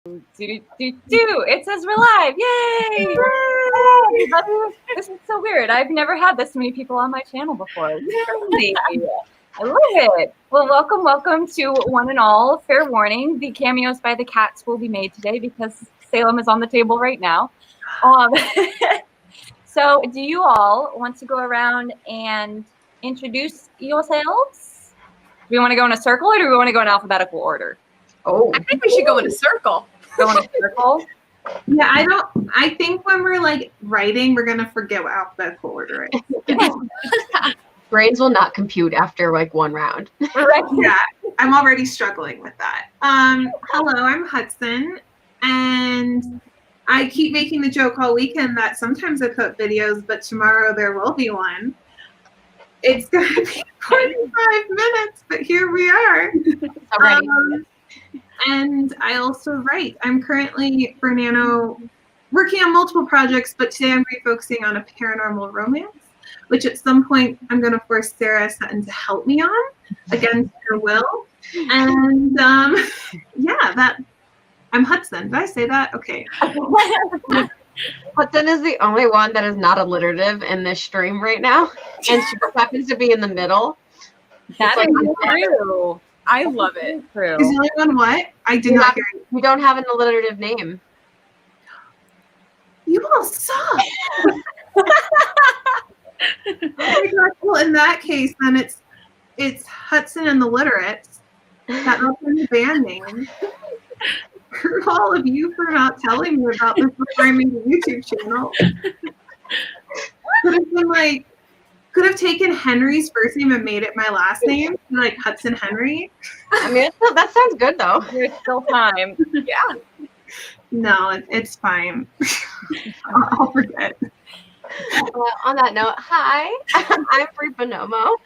It says we're live. Yay! Yay! This is so weird. I've never had this many people on my channel before. Crazy. I love it. Well, welcome to one and all. Fair warning, the cameos by the cats will be made today because Salem is on the table right now. So do you all want to go around and introduce yourselves? Do we want to go in a circle or do we want to go in alphabetical order? Oh, I think we should go in a circle. Go in a circle? Yeah, I think when we're like writing, we're gonna forget what alphabetical order is. Brains will not compute after like one round. Right. Yeah, I'm already struggling with that. Hello, I'm Hudson, and I keep making the joke all weekend that sometimes I put videos, but tomorrow there will be one. It's gonna be 45 minutes, but here we are. And I also write. I'm currently for NaNo working on multiple projects, but today I'm refocusing on a paranormal romance, which at some point I'm going to force Sara Sutton to help me on against her will. And yeah, I'm Hudson. Did I say that? Okay. Hudson is the only one that is not alliterative in this stream right now, and she just happens to be in the middle. That's like true. I love it. True. Is the only one what? I did not hear you. We don't have an alliterative name. You all suck. Oh my God. Well, in that case, then it's Hudson and the Literates. That's the band name. For all of you for not telling me about this before I made a YouTube channel. Could have been like, could have taken Henry's first name and made it my last name, like Hudson Henry. I mean, that sounds good though. There's still time. Yeah. No, it's fine. I'll forget. On that note, hi, I'm Bree Buonomo,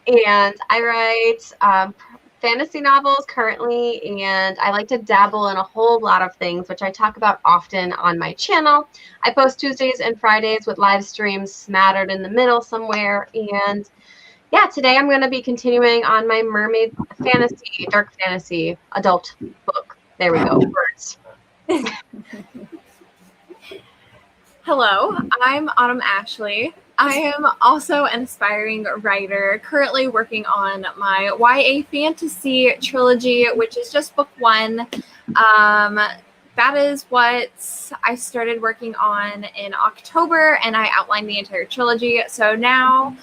and I write fantasy novels currently, and I like to dabble in a whole lot of things, which I talk about often on my channel. I post Tuesdays and Fridays with live streams smattered in the middle somewhere, and yeah, today I'm going to be continuing on my mermaid fantasy, dark fantasy, adult book. There we go, words. Hello, I'm Ashleigh. I am also an aspiring writer, currently working on my YA fantasy trilogy, which is just book one. That is what I started working on in October, and I outlined the entire trilogy. So now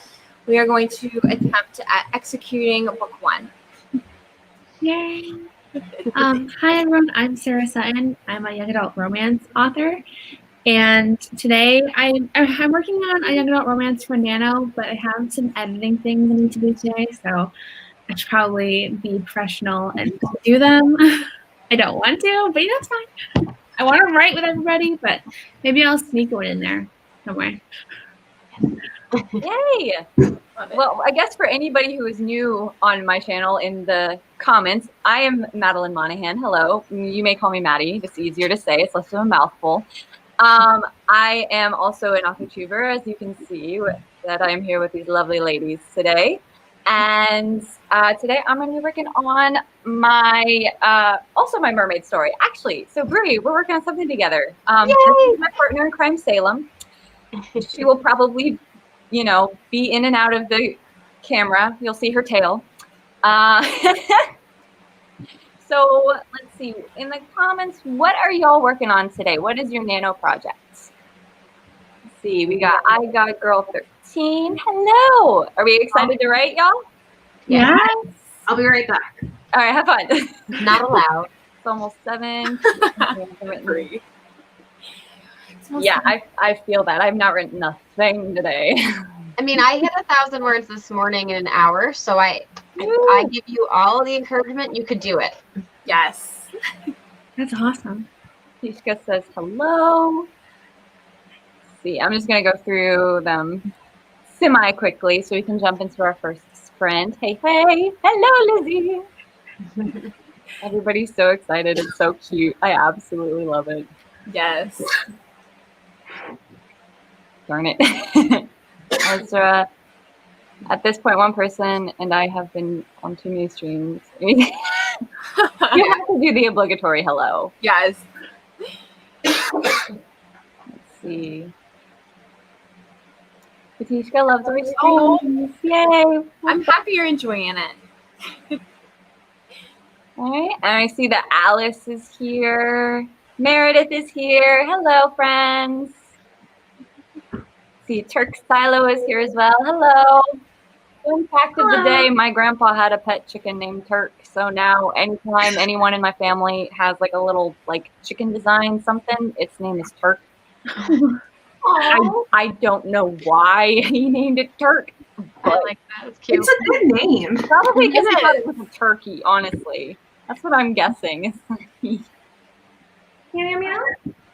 we are going to attempt at executing book one. Yay! Hi everyone, I'm Sara Sutton. I'm a young adult romance author. And today I'm working on a young adult romance for NaNo, but I have some editing things I need to do today, so I should probably be professional and do them. I don't want to, but that's fine. I want to write with everybody, but maybe I'll sneak one in there somewhere. Yay! Well, I guess for anybody who is new on my channel in the comments, I am Madeline Monaghan. Hello. You may call me Maddie. It's easier to say. It's less of a mouthful. I am also an AuthorTuber, as you can see, that I'm here with these lovely ladies today. And today I'm going to be working on my, also my mermaid story. Actually, so Bree, we're working on something together. This is my partner in crime, Salem. She will probably, you know, be in and out of the camera. You'll see her tail. So let's see, in the comments, what are y'all working on today? What is your NaNo project? Let's see, I got Girl 13. Hello. Are we excited to write, y'all? Yes. I'll be right back. All right, have fun. Not allowed. It's almost 7. Yeah, I feel that. I've not written a thing today. I mean, I hit 1,000 words this morning in an hour, so I give you all the encouragement. You could do it. Yes. That's awesome. Tishka says hello. Let's see, I'm just going to go through them semi-quickly so we can jump into our first sprint. Hey, hey. Hello, Lizzie. Everybody's so excited. It's so cute. I absolutely love it. Yes. Darn it. Ezra, at this point, one person, and I have been on too many streams. You have to do the obligatory hello. Yes. Let's see. Katishka loves our Oh. streams. Yay. I'm happy you're enjoying it. All right. And I see that Alice is here. Meredith is here. Hello, friends. See, Turk Silo is here as well. Hello. Fun fact of the day, my grandpa had a pet chicken named Turk. So now anytime anyone in my family has like a little like chicken design something, its name is Turk. I don't know why he named it Turk. I like that. It's cute. It's a good name. Probably because he thought it was a turkey, honestly. That's what I'm guessing.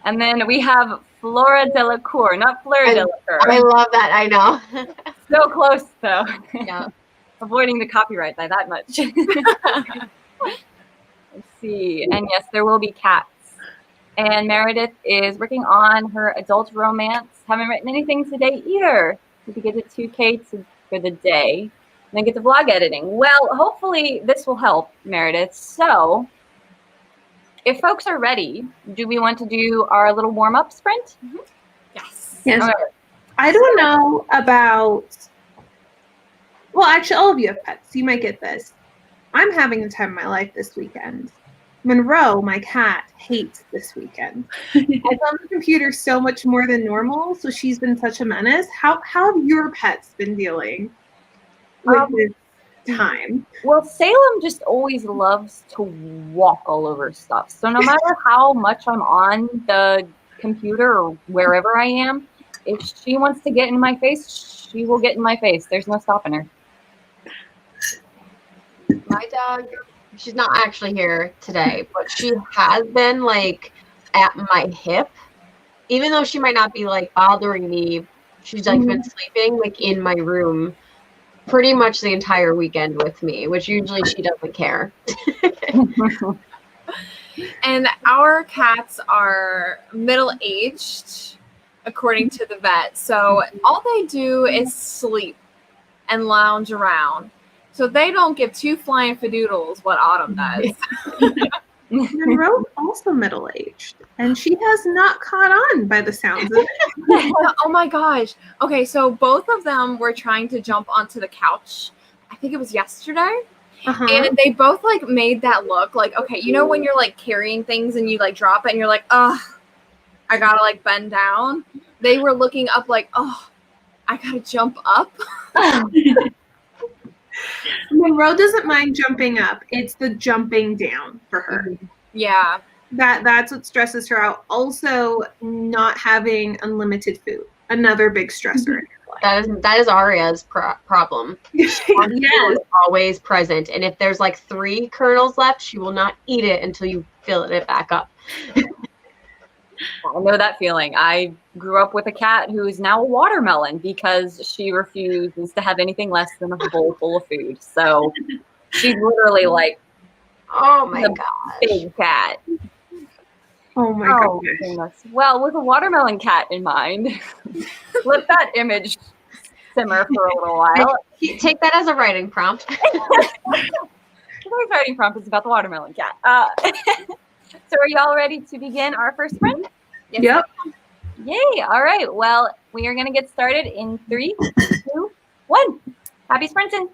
And then we have Flora Delacour, not Fleur Delacour. I love that. I know. So close, though. Yeah. Avoiding the copyright by that much. Let's see. And yes, there will be cats. And Meredith is working on her adult romance. Haven't written anything today either. Need to get to 2K for the day. And then get to vlog editing. Well, hopefully this will help, Meredith. So if folks are ready, do we want to do our little warm-up sprint? Yes. Yes. Right. I don't know about, well, actually, all of you have pets. You might get this. I'm having the time of my life this weekend. Monroe, my cat, hates this weekend. I was on the computer so much more than normal, so she's been such a menace. How have your pets been dealing with this time? Well, Salem just always loves to walk all over stuff. So no matter how much I'm on the computer or wherever I am, if she wants to get in my face, she will get in my face. There's no stopping her. My dog, she's not actually here today, but she has been like at my hip. Even though she might not be like bothering me, she's like been sleeping like in my room pretty much the entire weekend with me, which usually she doesn't care. And our cats are middle-aged, according to the vet. So all they do is sleep and lounge around. So they don't give two flying fadoodles what Autumn does. Monroe's also middle-aged, and she has not caught on by the sounds of it. Oh my gosh. Okay, so both of them were trying to jump onto the couch. I think it was yesterday. And they both like made that look like, okay, you know when you're like carrying things and you like drop it and you're like, oh, I gotta like bend down. They were looking up like, oh, I gotta jump up. Monroe doesn't mind jumping up. It's the jumping down for her. Yeah. That's what stresses her out. Also, not having unlimited food. Another big stressor in her life. That is Aria's problem. Yes. Is always present, and if there's like 3 kernels left, she will not eat it until you fill it back up. I know that feeling. I grew up with a cat who is now a watermelon because she refuses to have anything less than a bowl full of food. So she's literally like, oh my gosh, big cat. Oh my goodness. Well, with a watermelon cat in mind, let that image simmer for a little while. Take that as a writing prompt. Today's writing prompt is about the watermelon cat. So are y'all ready to begin our first sprint? Yes. Yep. Yay. All right. Well, we are going to get started in 3, 2, 1. Happy sprinting.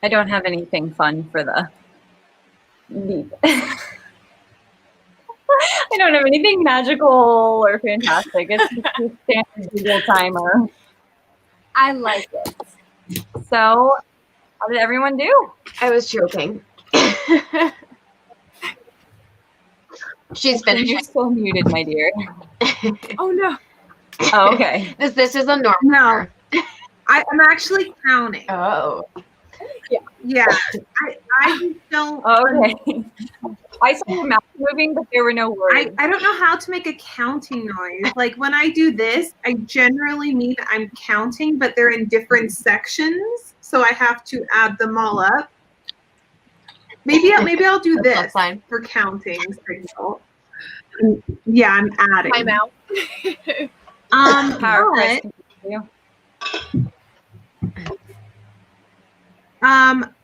I don't have anything fun for the leap. I don't have anything magical or fantastic. It's just a standard Google timer. I like it. So, how did everyone do? I was joking. She's You're finishing. still muted, my dear. Oh no. Oh, okay. This is a normal. No, I'm actually counting. Oh. Yeah, I just don't. Oh, okay. I saw your mouth moving, but there were no words. I don't know how to make a counting noise. Like when I do this, I generally mean I'm counting, but they're in different sections, so I have to add them all up. Maybe I'll do That's this fine. for counting signal. Yeah, I'm adding. Time out. Power But, press.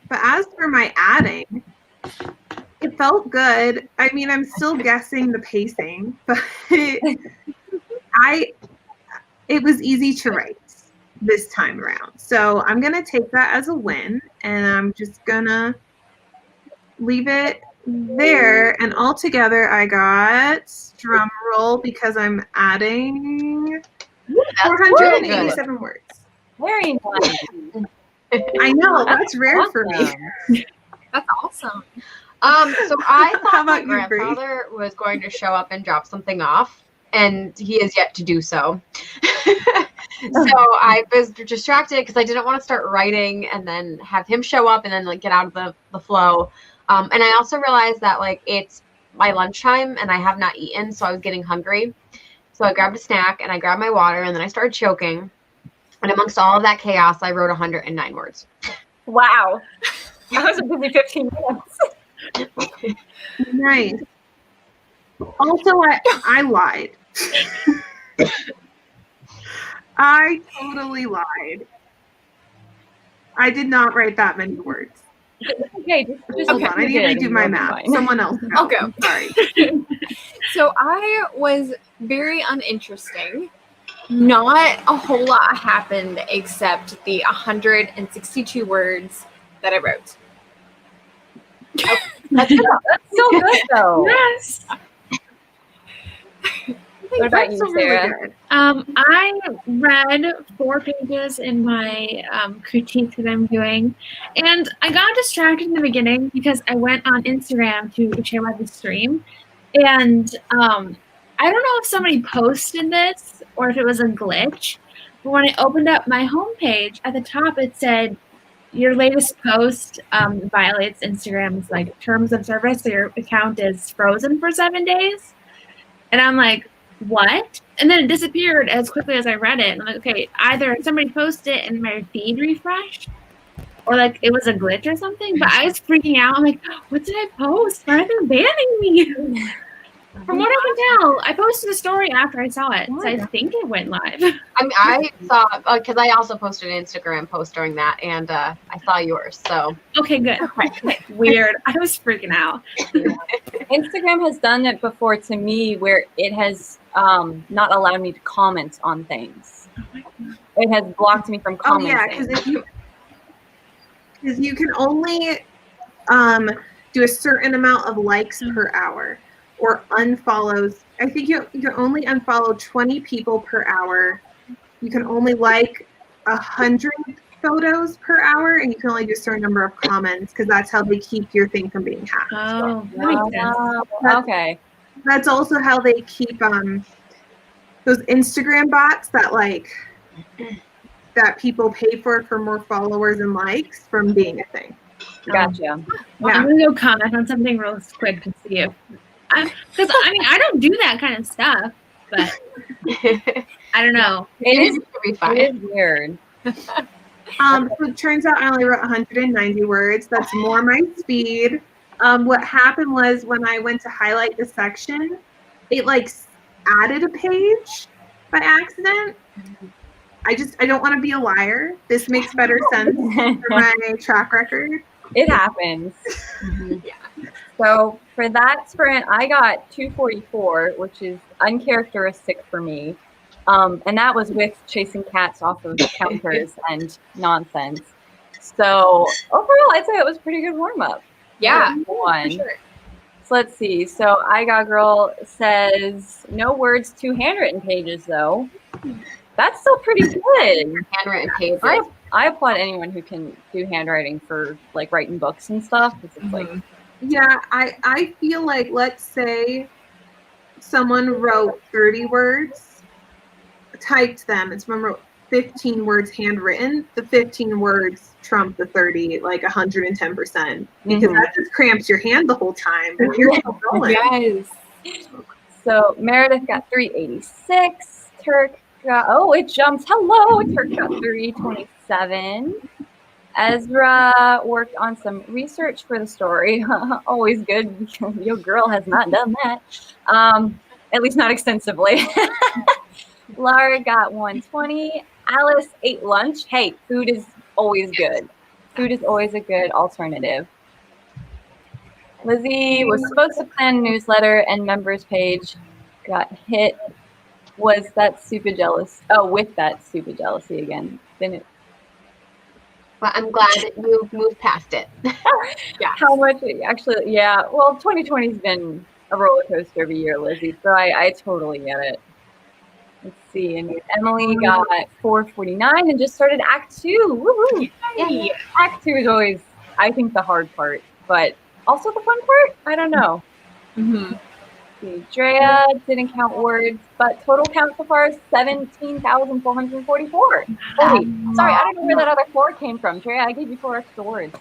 but as for my adding, it felt good. I mean, I'm still guessing the pacing, but it was easy to write this time around. So I'm gonna take that as a win, and I'm just gonna leave it there. And altogether, I got, drum roll, because I'm adding 487 words. Very nice. I know, that's rare for me. Awesome. That's awesome. So I How thought about my you, Bree? grandfather was going to show up and drop something off, and he is yet to do so. So I was distracted because I didn't want to start writing and then have him show up and then like get out of the flow. And I also realized that like it's my lunchtime and I have not eaten, so I was getting hungry. So I grabbed a snack and I grabbed my water and then I started choking. And amongst all of that chaos, I wrote 109 words. Wow. That was a busy 15 minutes. Nice. Also, I lied. I totally lied. I did not write that many words. Okay, just Hold on, I need to redo my math. Someone else. I'll go. I'm sorry. So I was very uninteresting. Not a whole lot happened except the 162 words that I wrote. That's so good, though. Yes. What about you, That's Sarah? really good. I read 4 pages in my critique that I'm doing, and I got distracted in the beginning because I went on Instagram to share my stream, and I don't know if somebody posted this or if it was a glitch, but when I opened up my homepage, at the top it said, your latest post violates Instagram's like terms of service, so your account is frozen for 7 days. And I'm like, what? And then it disappeared as quickly as I read it. And I'm like, okay, either somebody posted it and my feed refreshed, or like it was a glitch or something. But I was freaking out. I'm like, what did I post? Why are they banning me? From what I can tell, I posted a story after I saw it, so I think it went live. I mean, I saw, because I also posted an Instagram post during that, and I saw yours, so. Okay, good. Weird. I was freaking out. Instagram has done it before to me where it has not allowed me to comment on things. It has blocked me from Oh commenting. yeah, because you can only do a certain amount of likes per hour, or unfollows. I think you can only unfollow 20 people per hour. You can only like 100 photos per hour, and you can only do a certain number of comments, because that's how they keep your thing from being hacked. Oh, that makes sense. Okay. That's also how they keep those Instagram bots that people pay for more followers and likes from being a thing. Gotcha. Well, I'm gonna go comment on something real quick to see if, because I mean I don't do that kind of stuff, but I don't know. It is be fine. It is weird. So it turns out I only wrote 190 words. That's more my speed. What happened was when I went to highlight the section, it like added a page by accident. I don't want to be a liar. This makes better sense for my track record. It happens. So for that sprint, I got 244, which is uncharacteristic for me. And that was with chasing cats off of counters and nonsense. So overall, I'd say it was a pretty good warm up. Yeah, One. for sure. So let's see. So I Got Girl says no words, 2 handwritten pages though. That's still pretty good. Handwritten pages. I applaud anyone who can do handwriting for like writing books and stuff. Because it's like, Yeah, I feel like, let's say someone wrote 30 words, typed them, and someone wrote 15 words handwritten, the 15 words trump the 30 like 110%, because that just cramps your hand the whole time and you're still going. Yes. so Meredith got 386. Turk got, oh, it jumps. Hello, Turk got 327. Ezra worked on some research for the story. Always good. Your girl has not done that. At least not extensively. Lara got 120. Alice ate lunch. Hey, food is always good. Food is always a good alternative. Lizzie was supposed to plan a newsletter and members page. Got hit. Was that stupid jealous? Oh, with that stupid jealousy again. Then it. Well, I'm glad that you moved past it. Yeah. How much? Actually, yeah. Well, 2020's been a roller coaster of a year, Lizzie. So I totally get it. Let's see. And Emily got 449 and just started Act 2. Woohoo! Yay. Act 2 is always, I think, the hard part, but also the fun part. I don't know. See, Drea didn't count words, but total count so far is 17,444. Wait, sorry, I don't know where that other 4 came from. Drea, I gave you 4 extra words.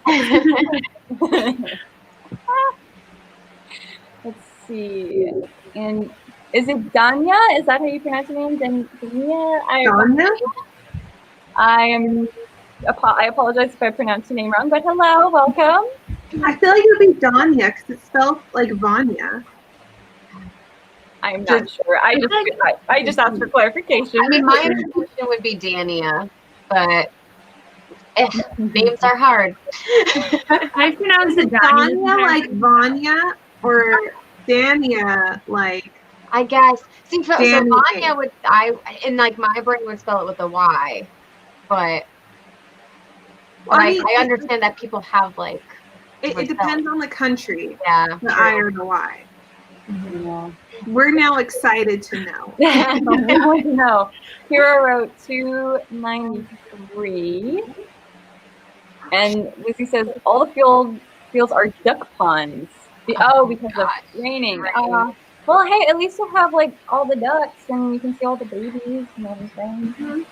Let's see. And is it Danya? Is that how you pronounce your name? Danya? Danya? I apologize if I pronounced your name wrong, but hello, welcome. I feel like it would be Danya because it's spelled like Vanya. I'm not sure. I just asked for clarification. I mean, my intuition would be Dania, but names are hard. I pronounce it Danya like Vanya or Dania like. I guess. See, so Danny. Vanya would in like my brain would spell it with a Y, but I understand that people have like. It depends on the country. Yeah. The I or the Y. Yeah. We're now excited to know. No. Hero wrote 293. And Lucy says all the fields are duck ponds. Because of raining. Right. Well, hey, at least you'll have like all the ducks and you can see all the babies and everything.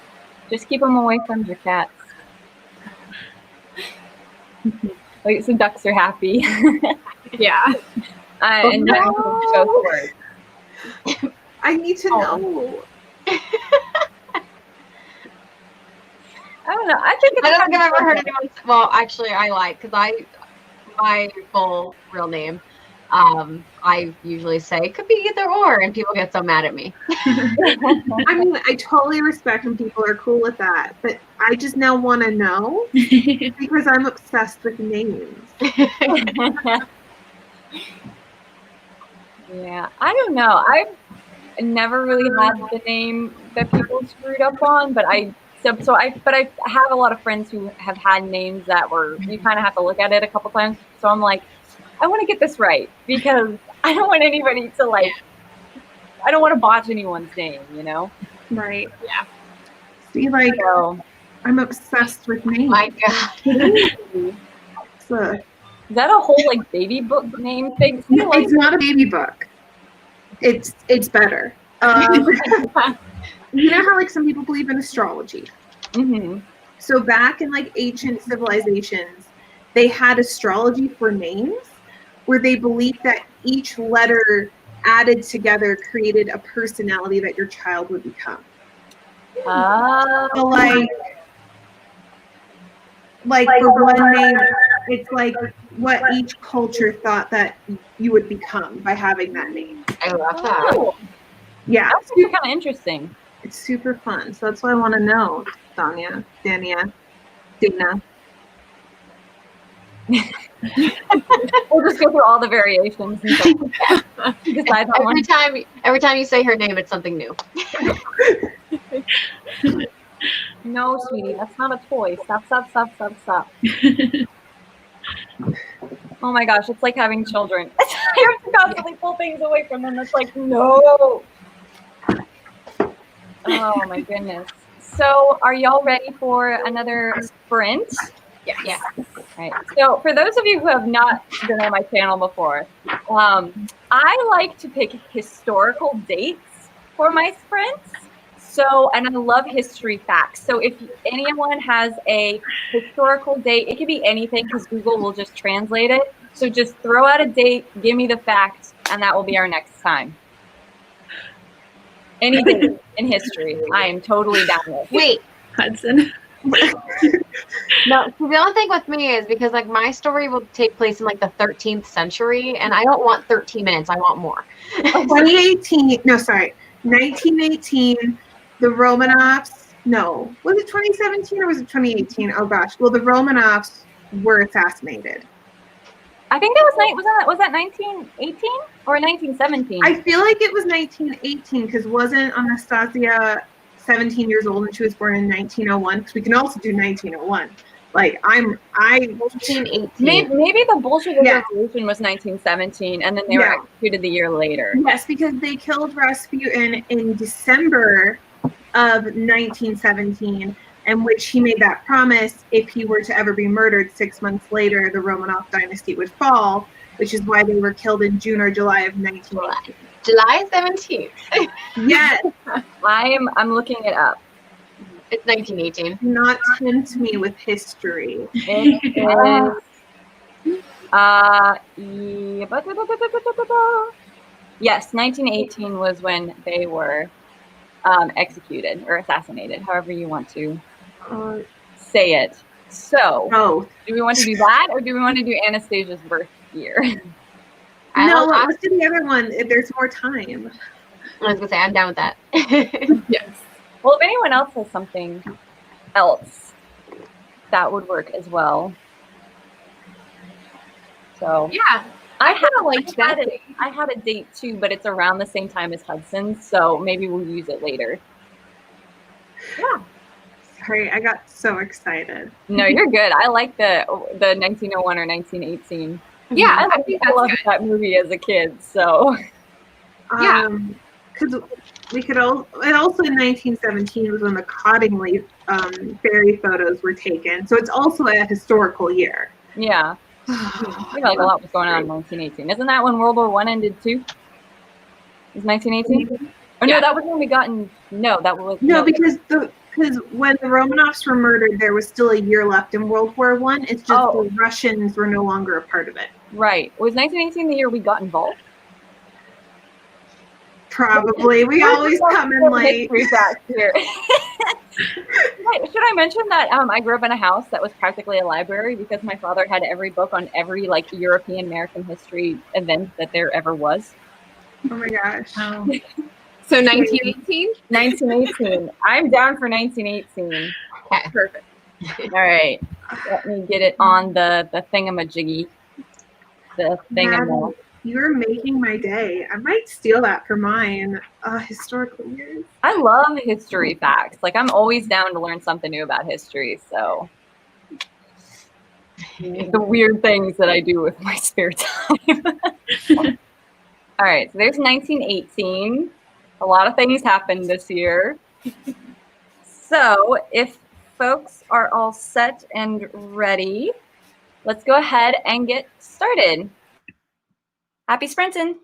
Just keep them away from your cats. Like, so ducks are happy. Yeah. And now go for it. I need to know. I don't know. I think I don't think I've ever heard anyone. Well, actually, I lied because my full real name. I usually say it could be either or, and people get so mad at me. I mean, I totally respect when people are cool with that, but I just now want to know because I'm obsessed with names. Yeah, I don't know. I've never really had the name that people screwed up on, but I have a lot of friends who have had names that were, you kind of have to look at it a couple times. So I'm like, I want to get this right because I don't want anybody to I don't want to botch anyone's name, you know? Right. Yeah. See, I'm obsessed with names. My God. Is that a whole baby book name thing? It's not a baby book. It's better. You know how some people believe in astrology? Mm-hmm. So back in ancient civilizations, they had astrology for names where they believed that each letter added together created a personality that your child would become. So for one name, it's what each culture thought that you would become by having that name. I love that. Cool. Yeah. That's kind of interesting. It's super fun. So that's what I want to know, Dania, Dana. We'll just go through all the variations and decide on one. Every time you say her name, it's something new. No, sweetie, that's not a toy. Stop. Oh my gosh, it's like having children. You have to constantly pull things away from them. That's like, no. Oh my goodness. So are y'all ready for another sprint? Yes. Yeah. Right. So for those of you who have not been on my channel before, I like to pick historical dates for my sprints. So, and I love history facts. So if anyone has a historical date, it could be anything because Google will just translate it. So just throw out a date, give me the fact, and that will be our next time. Any date in history, I am totally down with. Wait. Hudson. No, the only thing with me is because like my story will take place in like the 13th century, and I don't want 13 minutes. I want more. 2018. No, sorry. 1918. The Romanovs. No, was it 2017 or was it 2018? Oh gosh. Well, the Romanovs were assassinated. I think that was that 1918 or 1917? I feel like it was 1918 because wasn't Anastasia 17 years old and she was born in 1901? Because we can also do 1901. Like I 1918. Maybe the Bolshevik Yeah. Revolution was 1917, and then they were Yeah. executed the year later. Yes, because they killed Rasputin in December of 1917, in which he made that promise if he were to ever be murdered 6 months later, the Romanov dynasty would fall, which is why they were killed in June or July of 1918. July 17th. Yes, I'm looking it up. It's 1918. do not tempt me with history. It is yes, 1918 was when they were executed or assassinated, however you want to say it. So, Oh, do we want to do that, or do we want to do Anastasia's birth year? no, let's do the other one if there's more time. I was gonna say I'm down with that. Yes. Well, if anyone else has something else, that would work as well. So Yeah. I I had a date too, but it's around the same time as Hudson's, so maybe we'll use it later. Yeah. Sorry, I got so excited. No, you're good. I like the 1901 or 1918. Yeah, I think I that's loved good. that movie as a kid. So Yeah. Because we could and also in 1917 was when the Cottingley ferry photos were taken, so it's also a historical year. yeah, I feel like a lot was going on in 1918. Isn't that when World War I ended too? Is 1918? Oh no, Yeah. that was when we got in. No, that was Because when the Romanovs were murdered, there was still a year left in World War I. It's just the Russians were no longer a part of it. Right. Was 1918 the year we got involved? Probably. We always come in late. Here. Should I mention that I grew up in a house that was practically a library because my father had every book on every like European American history event that there ever was. Oh my gosh. Oh. So 1918? 1918. I'm down for 1918. Okay. Perfect. All right. Let me get it on the thingamajiggy. The thingamo. You're making my day. I might steal that for mine. Historical years. I love history facts. Like I'm always down to learn something new about history. So the weird things that I do with my spare time. All right. So there's 1918. A lot of things happened this year. So if folks are all set and ready, let's go ahead and get started. Happy sprinting.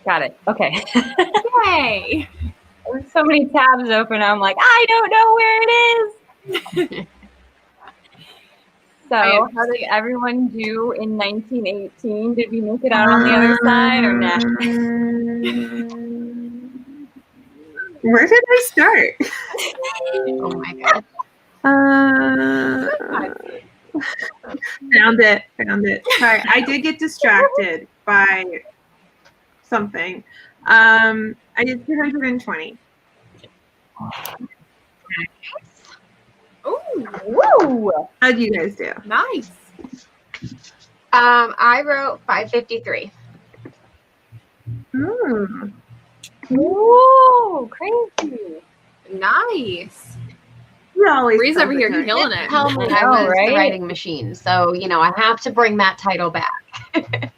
Got it. Okay. Yay! There's so many tabs open. I'm like, I don't know where it is. So, how did everyone do in 1918? Did we make it out on the other side or not? Where did I start? Oh my god. Found it. Sorry, I did get distracted by something. I did 220. Ooh, Woo! How'd you guys do? nice. I wrote 553. Woo! Crazy. Nice. You always Bree's over here something. killing it. Tell me I know, was right? the writing machine, so I have to bring that title back.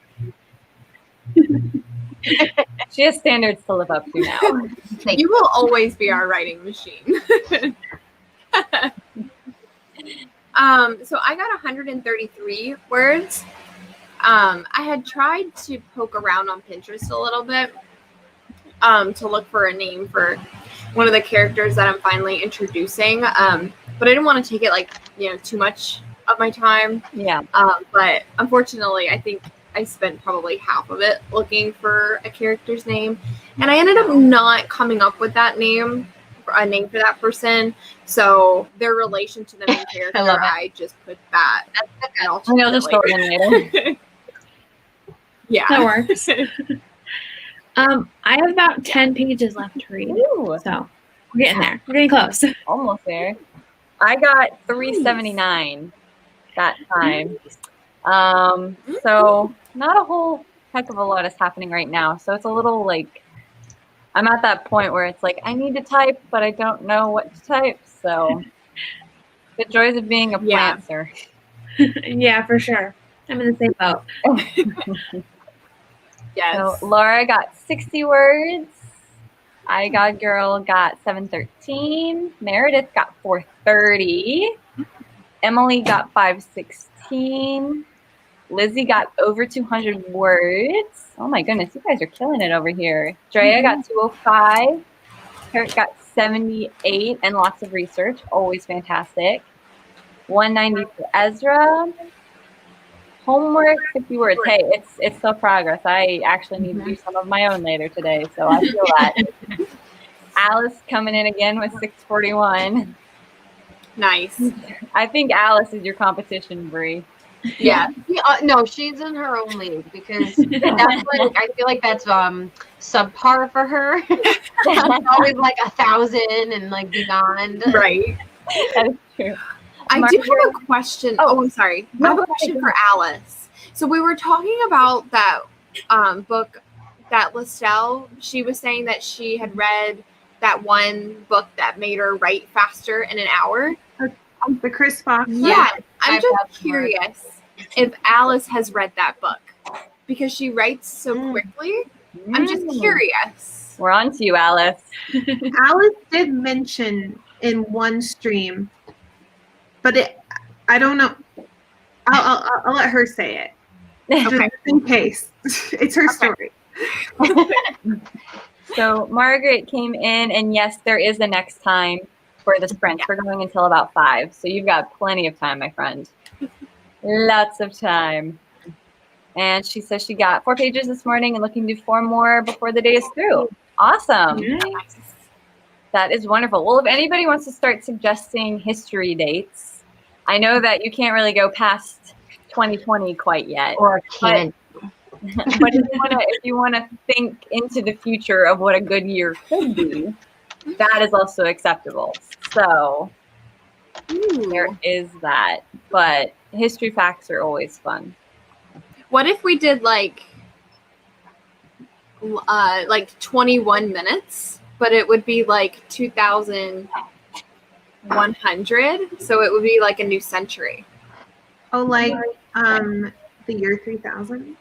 She has standards to live up to now. You will always be our writing machine. So I got 133 words. I had tried to poke around on Pinterest a little bit to look for a name for one of the characters that I'm finally introducing. But I didn't want to take it too much of my time. Yeah. But unfortunately, I think I spent probably half of it looking for a character's name, and I ended up not coming up with a name for that person. So their relation to the main character, I just put that. I'll just throw it in later. Yeah, That works. I have about 10 pages left to read. Ooh, So we're getting there. We're getting close. almost there. I got 379 that time. So not a whole heck of a lot is happening right now. So it's a little like, I'm at that point where it's like, I need to type, but I don't know what to type. So the joys of being a plantser. Yeah, for sure. I'm in the same boat. yes. So Laura got 60 words. I Got Girl got 713. Meredith got 430. Emily got 516. Lizzie got over 200 words. Oh my goodness, you guys are killing it over here. Drea got 205. Kurt got 78 and lots of research. Always fantastic. 190 for Ezra. Homework, 50 words. Hey, it's still progress. I actually need to do some of my own later today, so I feel that. Alice coming in again with 641. Nice. I think Alice is your competition, Bree. Yeah. No, she's in her own league because that's I feel like that's subpar for her. It's always like 1,000 and beyond. Right. That is true. I do have a question. Oh, I'm sorry. I have a question for Alice. So we were talking about that book that Lestelle, she was saying that she had read that one book that made her write faster in an hour. The Chris Fox. Yeah, I'm just curious if Alice has read that book because she writes so quickly. I'm just curious. We're on to you, Alice. Alice did mention in one stream, but I don't know. I'll let her say it. Okay. Just in case. It's her story. So Margaret came in, and yes, there is a next time for the sprint. We're going until about 5, so you've got plenty of time, my friend. Lots of time. And she says she got 4 pages this morning and looking to do 4 more before the day is through. Awesome. Nice. That is wonderful. Well, if anybody wants to start suggesting history dates, I know that you can't really go past 2020 quite yet. Or can. But if you want to think into the future of what a good year could be, that is also acceptable. So there is that. But history facts are always fun. What if we did like 21 minutes, but it would be like 2,100, so it would be like a new century. Oh, like the year 3000?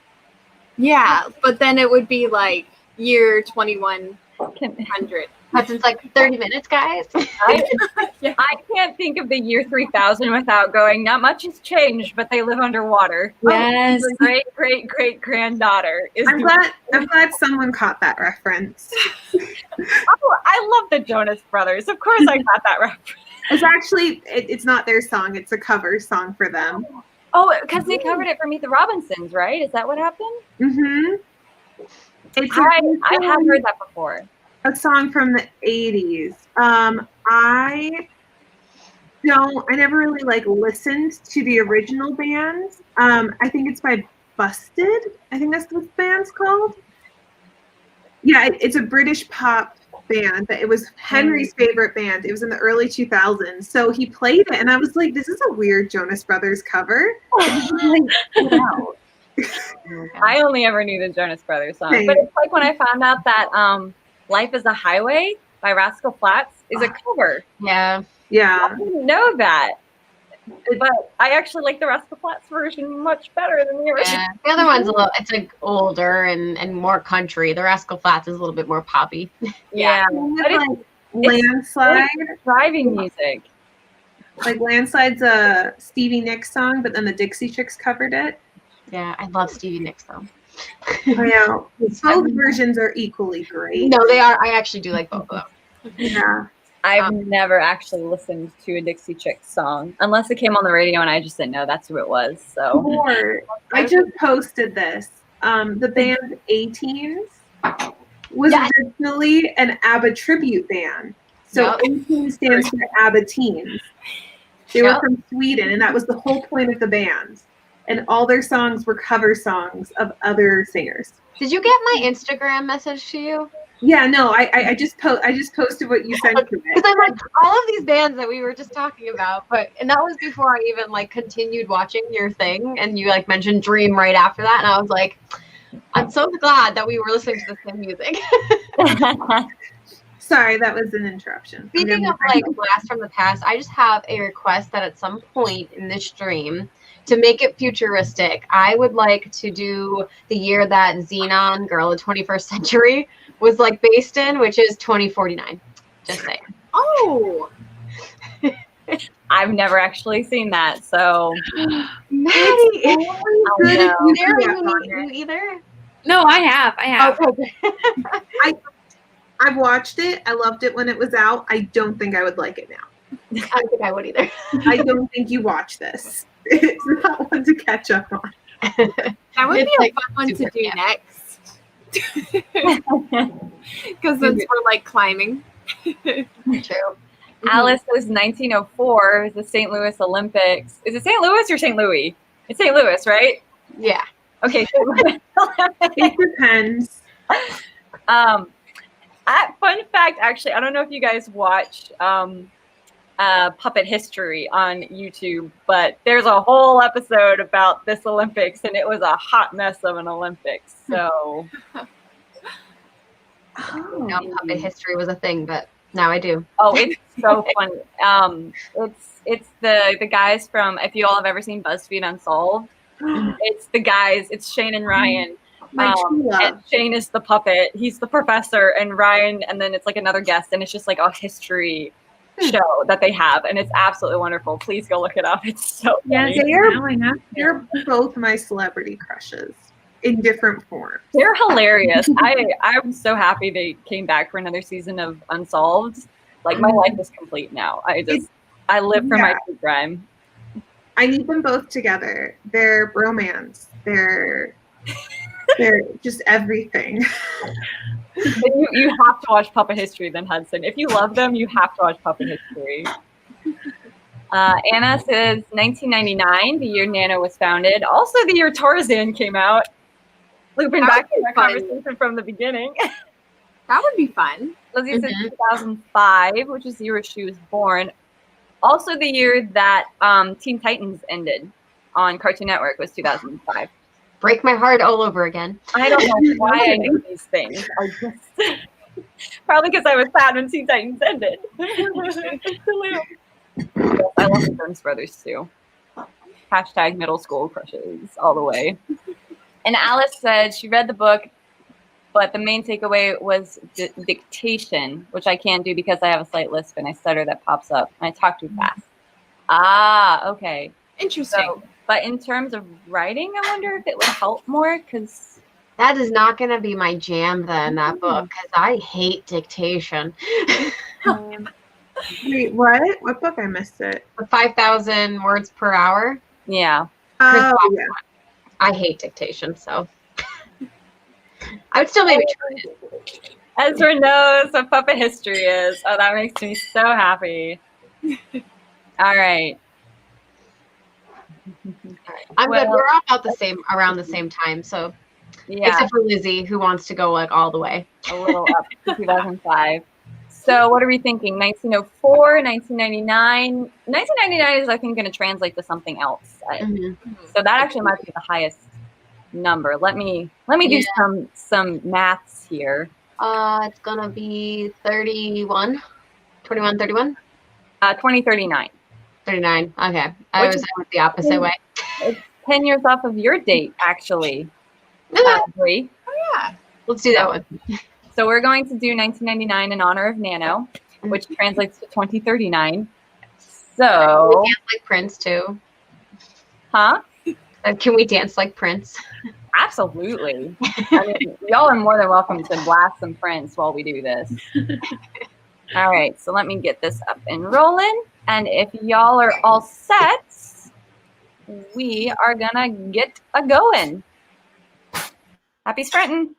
Yeah, but then it would be like year 2100. Hudson's like 30 minutes, guys. I can't think of the year 3000 without going, not much has changed, but they live underwater. Yes. Oh, great, great, great granddaughter is I'm glad someone caught that reference. Oh, I love the Jonas Brothers. Of course I got that reference. It's actually, it's not their song. It's a cover song for them. Oh, because they covered it for Meet the Robinsons, right? Is that what happened? Mm-hmm. I have heard that before. A song from the 80s. I never really like listened to the original band. I think it's by Busted. I think that's what the band's called. Yeah, it's a British pop band, but it was Henry's favorite band. It was in the early 2000s. So he played it, and I was like, this is a weird Jonas Brothers cover. Wow. I only ever knew the Jonas Brothers song. Same. But it's like when I found out that Life is a Highway by Rascal Flatts is a cover. Yeah. Yeah. I didn't know that. But I actually like the Rascal Flatts version much better than the original. Yeah. The other one's it's like older and more country. The Rascal Flatts is a little bit more poppy. Yeah. But like Landslide. It's driving music. Like Landslide's a Stevie Nicks song, but then the Dixie Chicks covered it. Yeah, I love Stevie Nicks though. Yeah. Both versions are equally great. No, they are. I actually do like both of them. Yeah. I've never actually listened to a Dixie Chicks song unless it came on the radio and I just didn't know that's who it was. So Or I just posted this. The band A-Teens was originally an ABBA tribute band. So A-Teens stands for ABBA Teens. They were from Sweden, and that was the whole point of the band. And all their songs were cover songs of other singers. Did you get my Instagram message to you? Yeah, no, I just posted what you sent to me. Because I'm like, all of these bands that we were just talking about, and that was before I even like continued watching your thing, and you like mentioned Dream right after that, and I was like, I'm so glad that we were listening to the same music. Sorry, that was an interruption. Speaking of like blast from the past, I just have a request that at some point in this stream, to make it futuristic, I would like to do the year that Xenon, Girl of the 21st Century, was like based in, which is 2049. Just saying. Oh, I've never actually seen that. So Maddie, you either? No, I have. Okay. I watched it. I loved it when it was out. I don't think I would like it now. I don't think I would either. I don't think you watch this. It's not one to catch up on. that would It's be like a fun one to super do camp. next. Because since we're like climbing. True. Alice was 1904. It was the St. Louis Olympics. Is it St. Louis or St. Louis? It's St. Louis, right? Yeah. Okay. It depends. Fun fact, actually, I don't know if you guys watch Puppet History on YouTube, but there's a whole episode about this Olympics, and it was a hot mess of an Olympics. So, No, Puppet History was a thing, but now I do. oh, it's so funny. It's the guys from, if you all have ever seen BuzzFeed Unsolved, it's the guys. It's Shane and Ryan. And Shane is the puppet. He's the professor, and Ryan, and then it's like another guest, and it's just like a history show that they have, and it's absolutely wonderful. Please go look it up. It's so funny. Yeah, they're both my celebrity crushes in different forms. They're hilarious. I'm so happy they came back for another season of Unsolved. Like, my life is complete now. I live for my true crime. I need them both together. They're bromance. They're just everything. You have to watch Puppet History then, Hudson. If you love them, you have to watch Puppet History. Anna says 1999, the year NaNo was founded. Also the year Tarzan came out. Looping back to our conversation from the beginning. That would be fun. Lizzie says 2005, which is the year she was born. Also the year that Teen Titans ended on Cartoon Network was 2005. Break my heart all over again. I don't know why I know these things. Probably because I was sad when Teen Titans ended. I love the Jonas Brothers too. # middle school crushes all the way. And Alice said she read the book But the main takeaway was dictation, which I can't do because I have a slight lisp and I stutter that pops up and I talk too fast. Ah, okay. Interesting. So, but in terms of writing, I wonder if it would help more because That is not going to be my jam then, that book, because I hate dictation. Wait, what? What book? I missed it. The 5,000 words per hour. yeah. Oh, yeah. I hate dictation, so I would still maybe try it. Ezra knows what puppet history is. Oh, that makes me so happy. All right. I'm good. Well, We're all about the same, around the same time, so yeah, except for Lizzie, who wants to go like all the way. a little up to 2005. So what are we thinking? 1904, 1999? 1999 is, I think, going to translate to something else. So that actually might be the highest number. Let me do some maths here. It's gonna be 31, 21, 31, 2039. 39. Okay, I went the opposite way. It's 10 years off of your date, actually. Bree. Oh yeah. Let's do that one. So we're going to do 1999 in honor of NaNo, which translates to 2039. So, Can we dance like Prince too? huh? Can we dance like Prince? Absolutely. I mean, y'all are more than welcome to blast some Prince while we do this. All right, so let me get this up and rolling. And if y'all are all set, we are gonna get a going. Happy sprinting.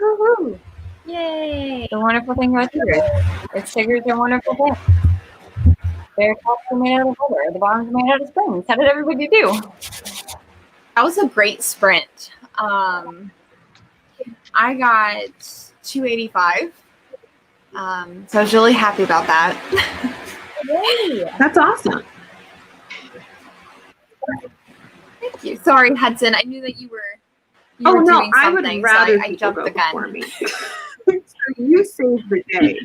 Woohoo! Yay! The wonderful thing about tigers. Its tigers are wonderful things. Their tops are made out of rubber. The bottoms are made out of springs. How did everybody do? That was a great sprint. I got 285. So I was really happy about that. Yay! That's awesome. Thank you. Sorry, Hudson. I knew that you were Oh no, doing I would something, rather so I people jumped go the before gun. me. So you saved the day.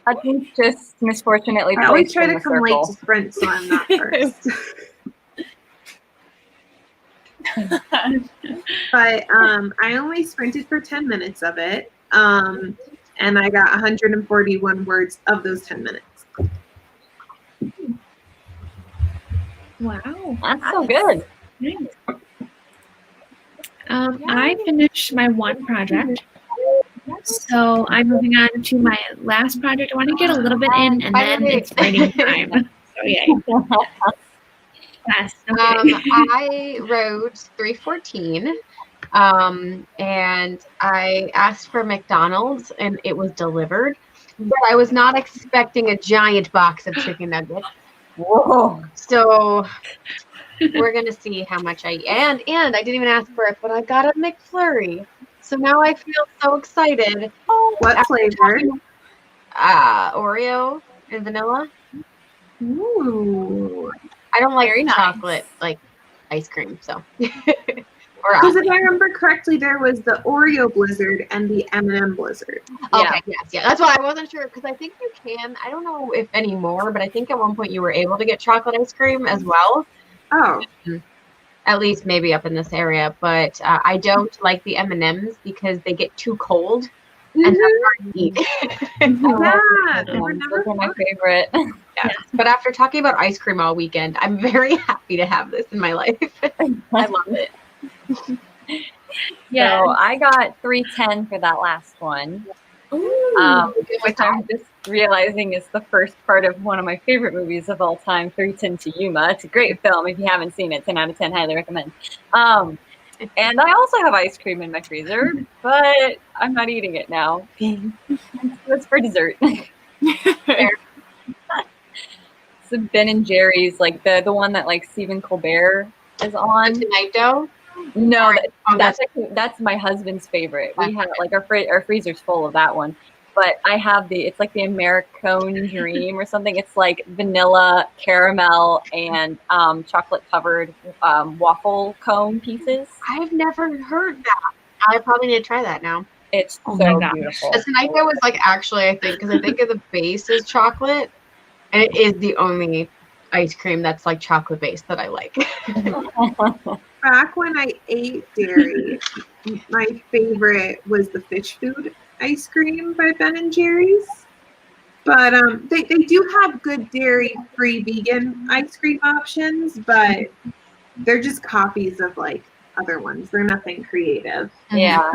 Hudson's just misfortunately I always placed try in to the come late circle. to sprint, so I'm not first. But I only sprinted for 10 minutes of it, and I got 141 words of those 10 minutes. Wow. That's so good. Nice. I finished my one project, so I'm moving on to my last project. I want to get a little bit in, and then it's writing time. So yay. Yes. Okay. I wrote 314, and I asked for McDonald's, and it was delivered, but I was not expecting a giant box of chicken nuggets. Whoa. So we're gonna see how much I and I didn't even ask for it, but I got a McFlurry. So now I feel so excited. What flavor? Oreo and vanilla. Ooh. I don't like Very nice. chocolate like ice cream, so or Because if I remember correctly, there was the Oreo Blizzard and the M&M Blizzard. Okay, yes, that's why I wasn't sure, because I think you can. I don't know if anymore, but I think at one point you were able to get chocolate ice cream as well. Oh. At least maybe up in this area, but I don't like the M&Ms because they get too cold and they're hard to eat. Yeah, they were Those never are my fun. favorite. Yeah. But after talking about ice cream all weekend, I'm very happy to have this in my life. I love it. Yeah. So I got 310 for that last one. Which I'm just realizing is the first part of one of my favorite movies of all time, 310 to Yuma. It's a great film. If you haven't seen it, 10 out of 10, highly recommend. And I also have ice cream in my freezer, but I'm not eating it now. It's for dessert. So Ben and Jerry's, like the one that like Stephen Colbert is on. Tonight dough? No, that's my husband's favorite. We have like our freezer's full of that one. But I have it's like the Americone Dream or something. It's like vanilla, caramel, and chocolate covered waffle cone pieces. I've never heard that. I probably need to try that now. It's Oh so my gosh. beautiful. The Tonight Dough is like actually, I think, because I think of the base is chocolate, and it is the only ice cream that's like chocolate based that I like. Back when I ate dairy, my favorite was the fish food ice cream by Ben and Jerry's. But they do have good dairy-free vegan ice cream options, but they're just copies of like other ones. They're nothing creative. Yeah.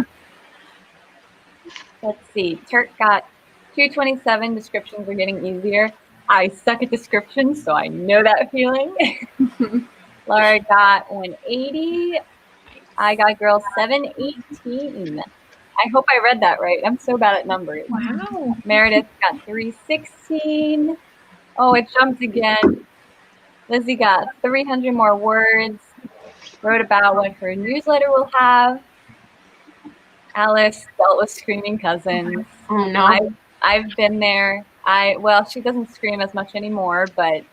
Let's see. Turk got 227. Descriptions are getting easier. I suck at descriptions, so I know that feeling. Laura got 180. I got girl 718. I hope I read that right. I'm so bad at numbers. Wow. Meredith got 316. Oh, it jumped again. Lizzie got 300 more words. Wrote about what her newsletter will have. Alice dealt with screaming cousins. Oh no. I've been there. Well, she doesn't scream as much anymore, but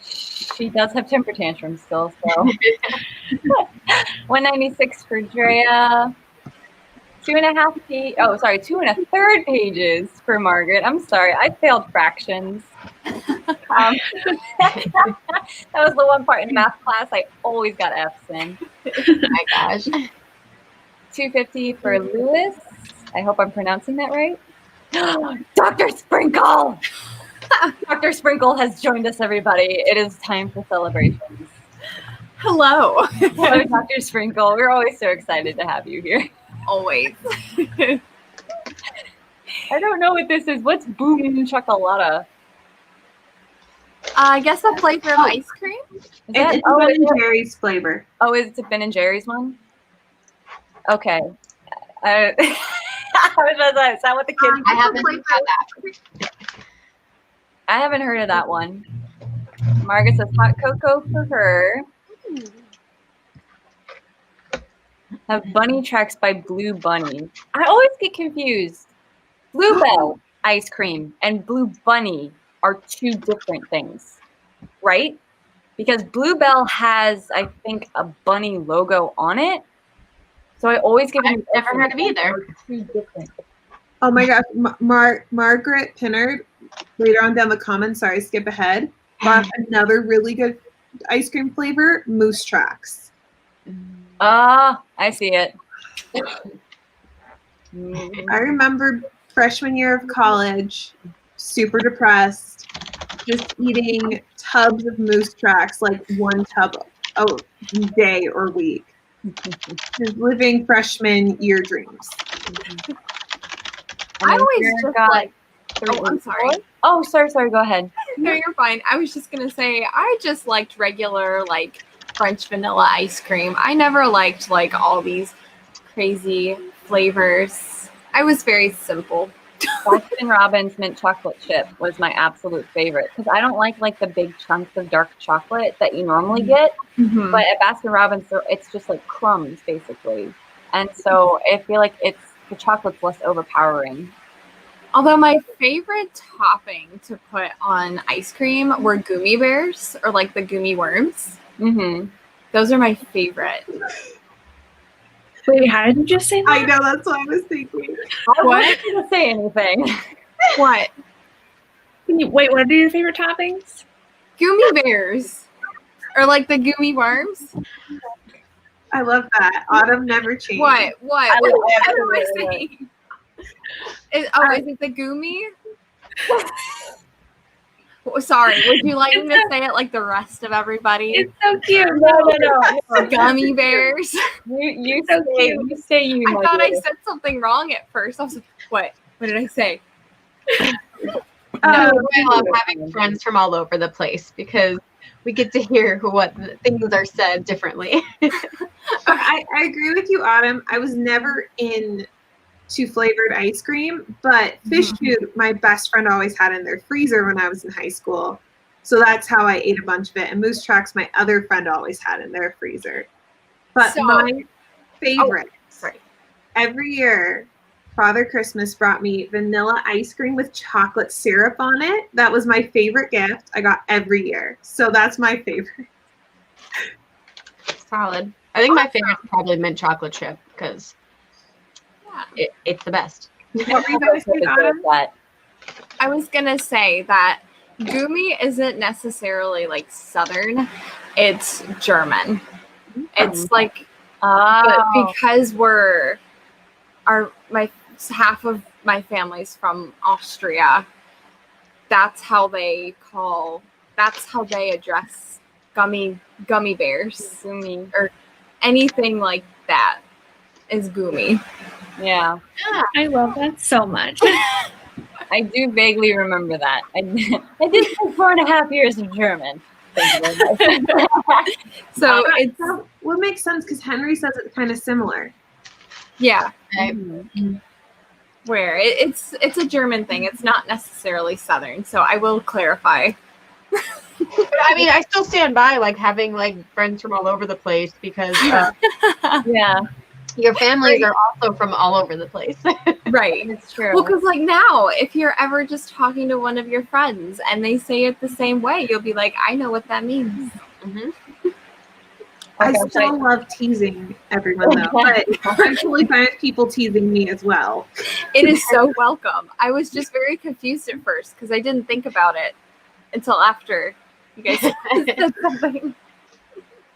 she does have temper tantrums still. So 196 for Drea. 2 1/3 pages for Margaret. I'm sorry, I failed fractions. That was the one part in math class I always got F's in. Oh my gosh. 250 for Lewis. I hope I'm pronouncing that right. Dr. Sprinkle! Dr. Sprinkle has joined us, everybody. It is time for celebrations. Hello. Hello, Dr. Sprinkle. We're always so excited to have you here. Always. I don't know what this is. What's boom chocolata? I guess a flavor of ice cream. It's Ben and Jerry's flavor. Oh, is it Ben and Jerry's one? Okay. I was about to say, is that what the kids? I haven't had that. I haven't heard of that one. Margaret says hot cocoa for her. Have Bunny Tracks by Blue Bunny. I always get confused. Bluebell ice cream and Blue Bunny are two different things, right? Because Bluebell has, I think, a bunny logo on it. So I always get I've never heard of either. Two different. Oh my gosh, Margaret Pinnard, later on down the comments, sorry, skip ahead, bought another really good ice cream flavor, Moose Tracks. Ah, I see it. I remember freshman year of college, super depressed, just eating tubs of Moose Tracks, like one tub a day or week. Just living freshman year dreams. I always just like. Oh, I'm sorry. Oh, sorry. Go ahead. No, you're fine. I was just gonna say I just liked regular like French vanilla ice cream. I never liked like all these crazy flavors. I was very simple. Baskin Robbins mint chocolate chip was my absolute favorite because I don't like the big chunks of dark chocolate that you normally get. Mm-hmm. But at Baskin Robbins, it's just like crumbs basically, and so I feel like the chocolate's less overpowering. Although my favorite topping to put on ice cream were gummy bears or like the gummy worms. Mm-hmm. Those are my favorite. Wait, how did you just say that? I know, that's what I was thinking. I wasn't going to say anything. What? Wait, what are your favorite toppings? Gummy bears. Or like the gummy worms. I love that. Autumn never changed. What? What am I it. saying? Is it the gummy? Sorry, would you like me to say it like the rest of everybody? It's so cute. No. Gummy bears. You So say cute. you say you. I thought I said something wrong at first. I was like, what? What did I say? No, I love having friends from all over the place because we get to hear what things are said differently. I agree with you, Autumn. I was never into flavored ice cream, but fish food, my best friend always had in their freezer when I was in high school. So that's how I ate a bunch of it. And Moose Tracks, my other friend always had in their freezer. But my favorite, every year, Father Christmas brought me vanilla ice cream with chocolate syrup on it. That was my favorite gift I got every year. So that's my favorite. Solid. I think my favorite is probably mint chocolate chip because it's the best. What were you going to say, Autumn? I was gonna say that gummy isn't necessarily like Southern; it's German. It's like but because half of my family's from Austria. That's how they address gummy bears, gummy or anything like that is gummy. Yeah. I love that so much. I do vaguely remember that. I did 4.5 years of German. So it's what makes sense because Henry says it's kind of similar. yeah. Mm-hmm. Where it's a German thing. It's not necessarily Southern. So I will clarify. But I mean, I still stand by like having like friends from all over the place because Yeah. your families are also from all over the place. Right. It's true. Well, because like now, if you're ever just talking to one of your friends and they say it the same way, you'll be like, I know what that means. Mm-hmm. I still love teasing everyone though, but I'm totally fine with people teasing me as well. It is so welcome. I was just very confused at first because I didn't think about it until after you guys said something.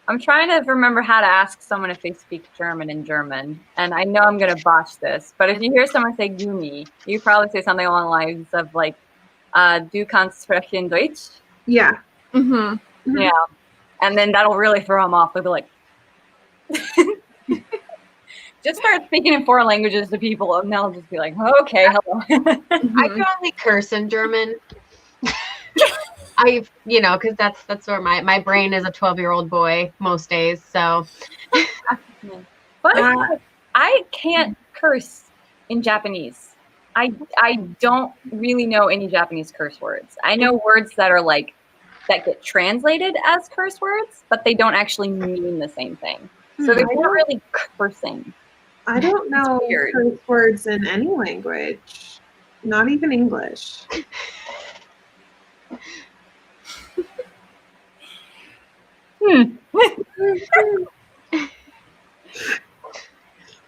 I'm trying to remember how to ask someone if they speak German in German, and I know I'm going to botch this, but if you hear someone say Gummi, you probably say something along the lines of like, du kannst sprechen Deutsch? Yeah. Mm-hmm. Yeah. And then that'll really throw them off. They'll be like, just start speaking in foreign languages to people, and they'll just be like, okay, hello. I can only curse in German. because that's where my brain is a 12-year-old boy most days. So But I can't curse in Japanese. I don't really know any Japanese curse words. I know words that are like that get translated as curse words, but they don't actually mean the same thing. So they're not really cursing. I don't know curse words in any language, not even English.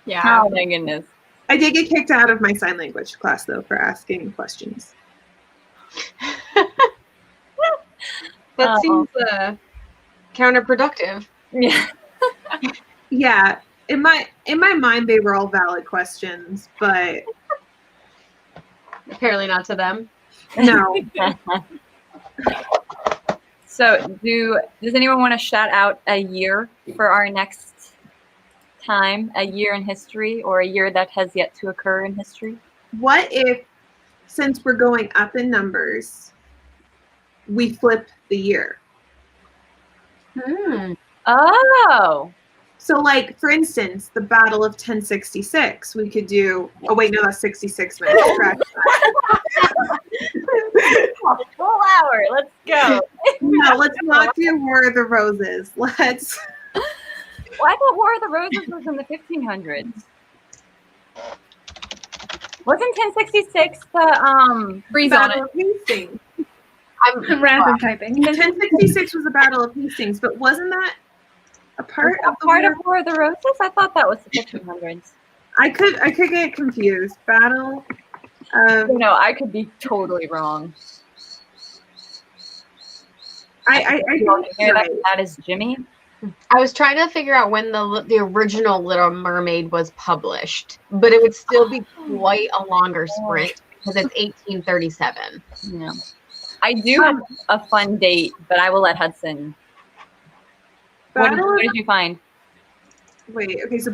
Yeah. Oh my goodness. I did get kicked out of my sign language class though for asking questions. that seems counterproductive. Yeah. Yeah, in my mind they were all valid questions, but Apparently not to them. no. So does anyone want to shout out a year for our next time, a year in history, or a year that has yet to occur in history? What if, since we're going up in numbers, we flip the year? Oh. So, like, for instance, the Battle of 1066, we could do, oh, wait, no, that's 66 minutes. Full hour. Let's go. No, let's not do War of the Roses. Let's. Well, I thought War of the Roses was in the 1500s. Wasn't 1066 the Freeze on Battle it. of Hastings? I'm rapid typing. 1066 was the Battle of Hastings, but wasn't that a part of the War of the Roses? I thought that was the 1500s. I could get confused. Battle of. No, I could be totally wrong. I hear that is Jimmy. I was trying to figure out when the original Little Mermaid was published, but it would still be quite a longer sprint because it's 1837. Yeah. I do have a fun date, but I will let Hudson. What did you find? Wait, okay, so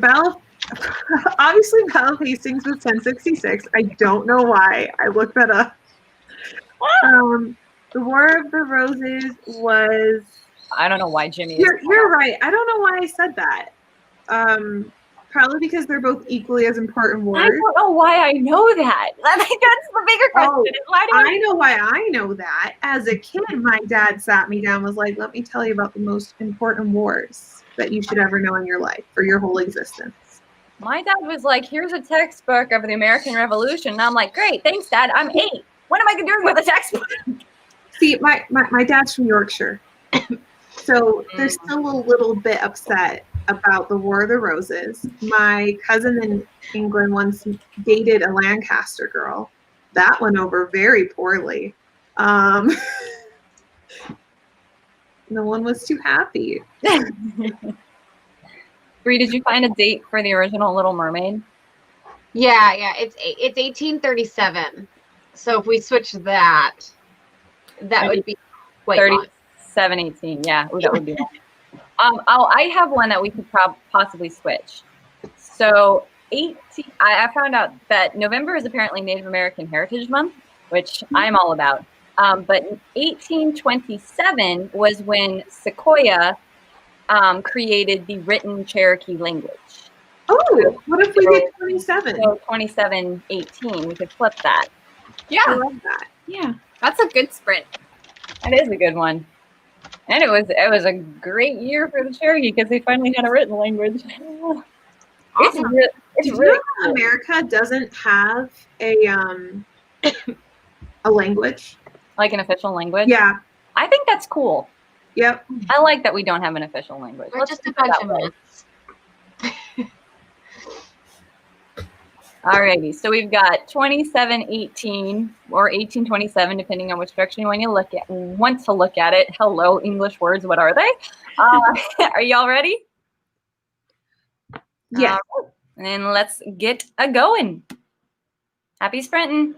obviously Battle of Hastings was 1066. I don't know why. I looked that up. The War of the Roses was. I don't know why Jimmy. You're right. I don't know why I said that. Probably because they're both equally as important words. I don't know why I know that. I think that's the bigger question. I know why I know that. As a kid, my dad sat me down and was like, let me tell you about the most important wars that you should ever know in your life for your whole existence. My dad was like, here's a textbook of the American Revolution. And I'm like, great, thanks, Dad. I'm 8. What am I doing with a textbook? See, my dad's from Yorkshire. So they're still a little bit upset about the War of the Roses. My cousin in England once dated a Lancaster girl. That went over very poorly. No one was too happy. Bree, did you find a date for the original Little Mermaid? Yeah, it's 1837. So if we switch that would be quite 3718. Yeah, that would be. I have one that we could possibly switch. So I found out that November is apparently Native American Heritage Month, which I'm all about. But 1827 was when Sequoyah created the written Cherokee language. Oh, what if we did 27? So 2718, we could flip that. Yeah, I love that. Yeah, that's a good sprint. That is a good one. And it was a great year for the Cherokee because they finally had a written language. Awesome. It's really cool. America doesn't have a language. Like an official language? Yeah. I think that's cool. Yep. I like that we don't have an official language. We're just a bunch of myths. Alrighty, so we've got 2718 or 1827, depending on which direction you want to look at it. Hello, English words, what are they? Are y'all ready? Yeah. And let's get a going. Happy sprinting.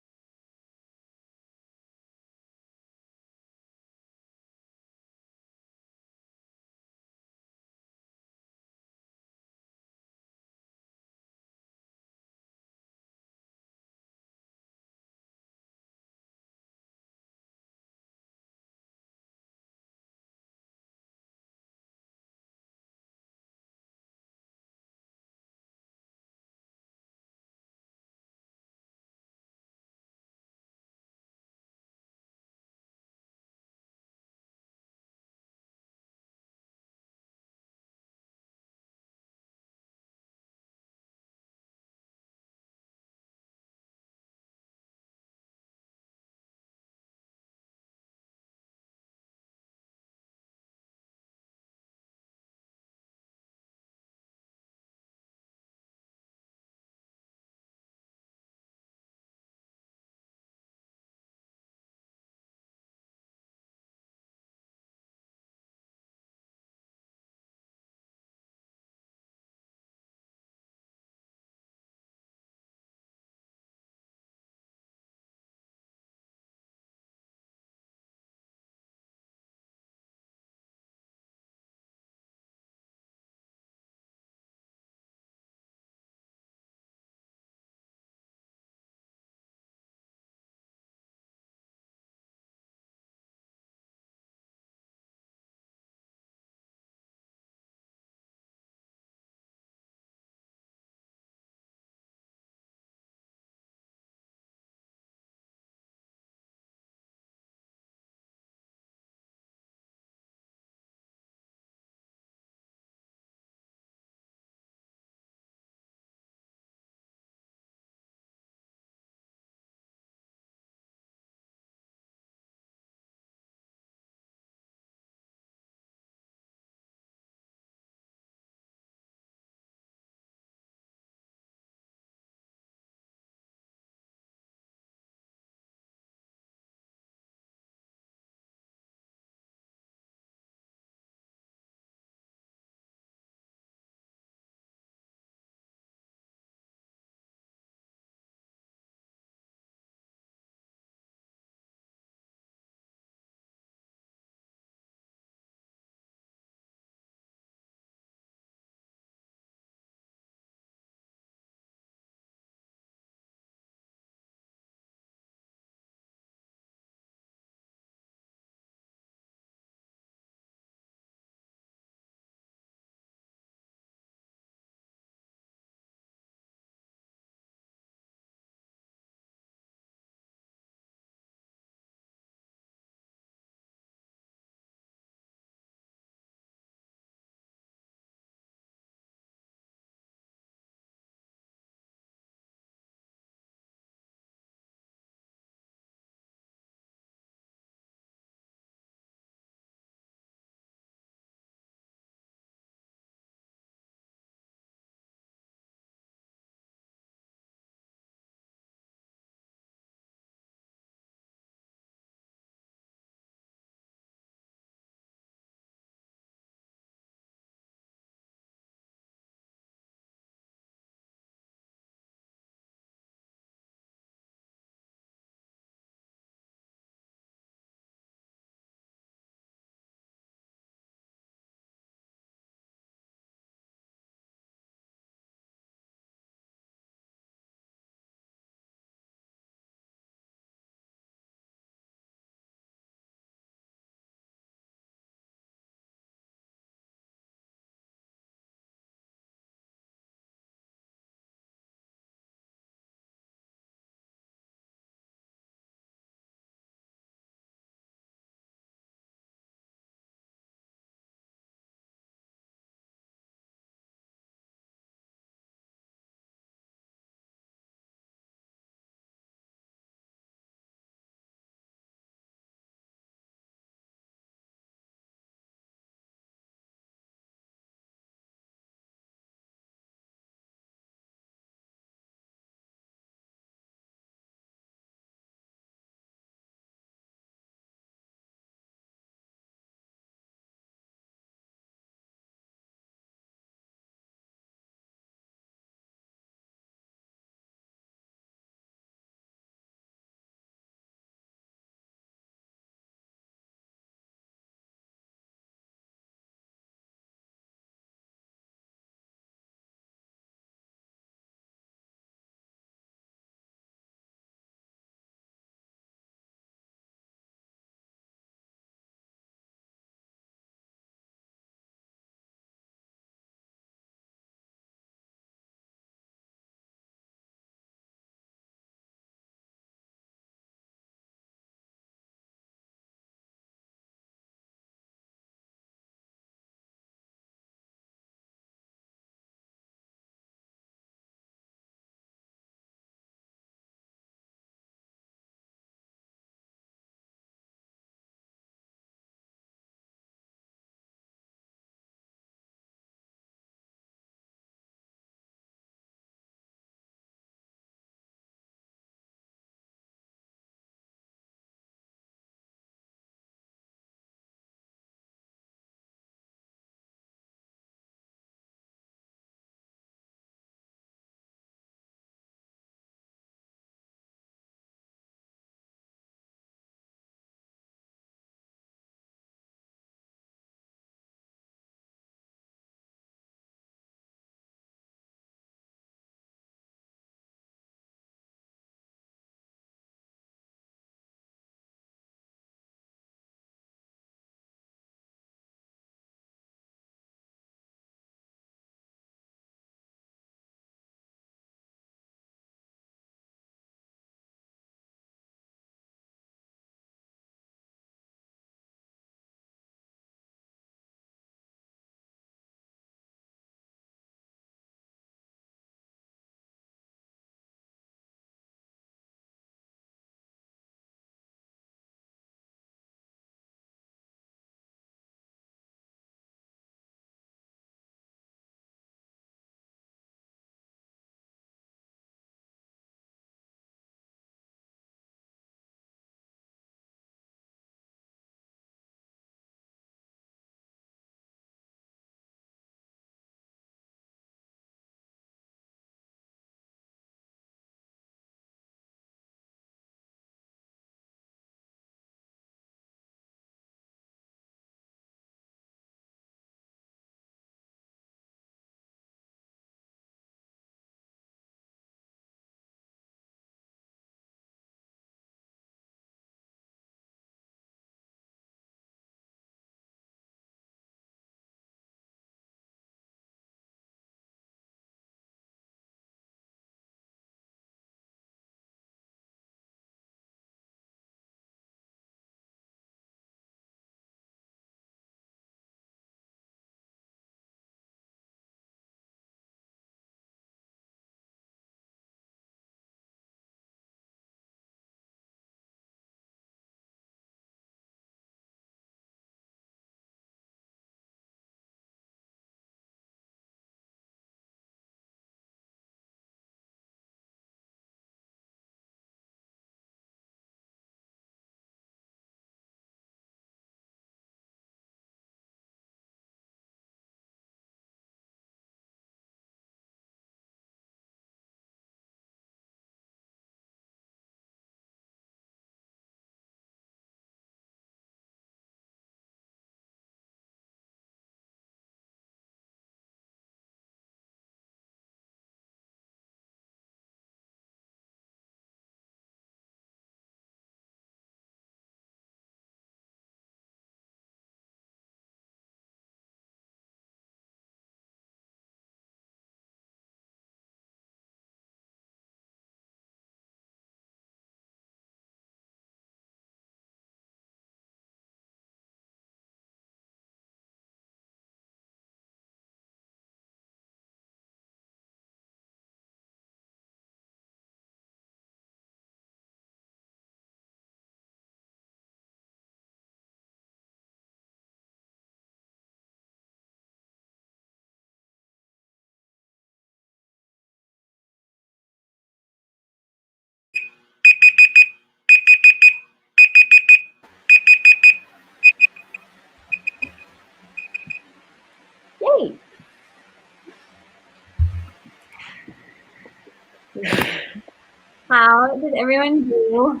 what did everyone do?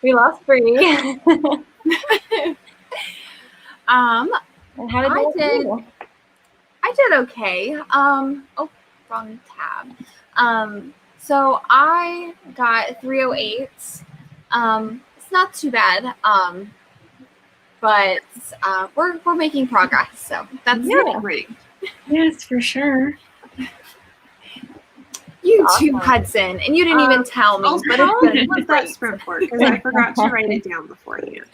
We lost Bree. And how did they do? I did okay. Oh, wrong tab. So I got 308s. It's not too bad. But we're making progress, so that's great. Yes, for sure. You too, Hudson, and you didn't even tell me. But how was that sprint for? Because I forgot to write it down beforehand.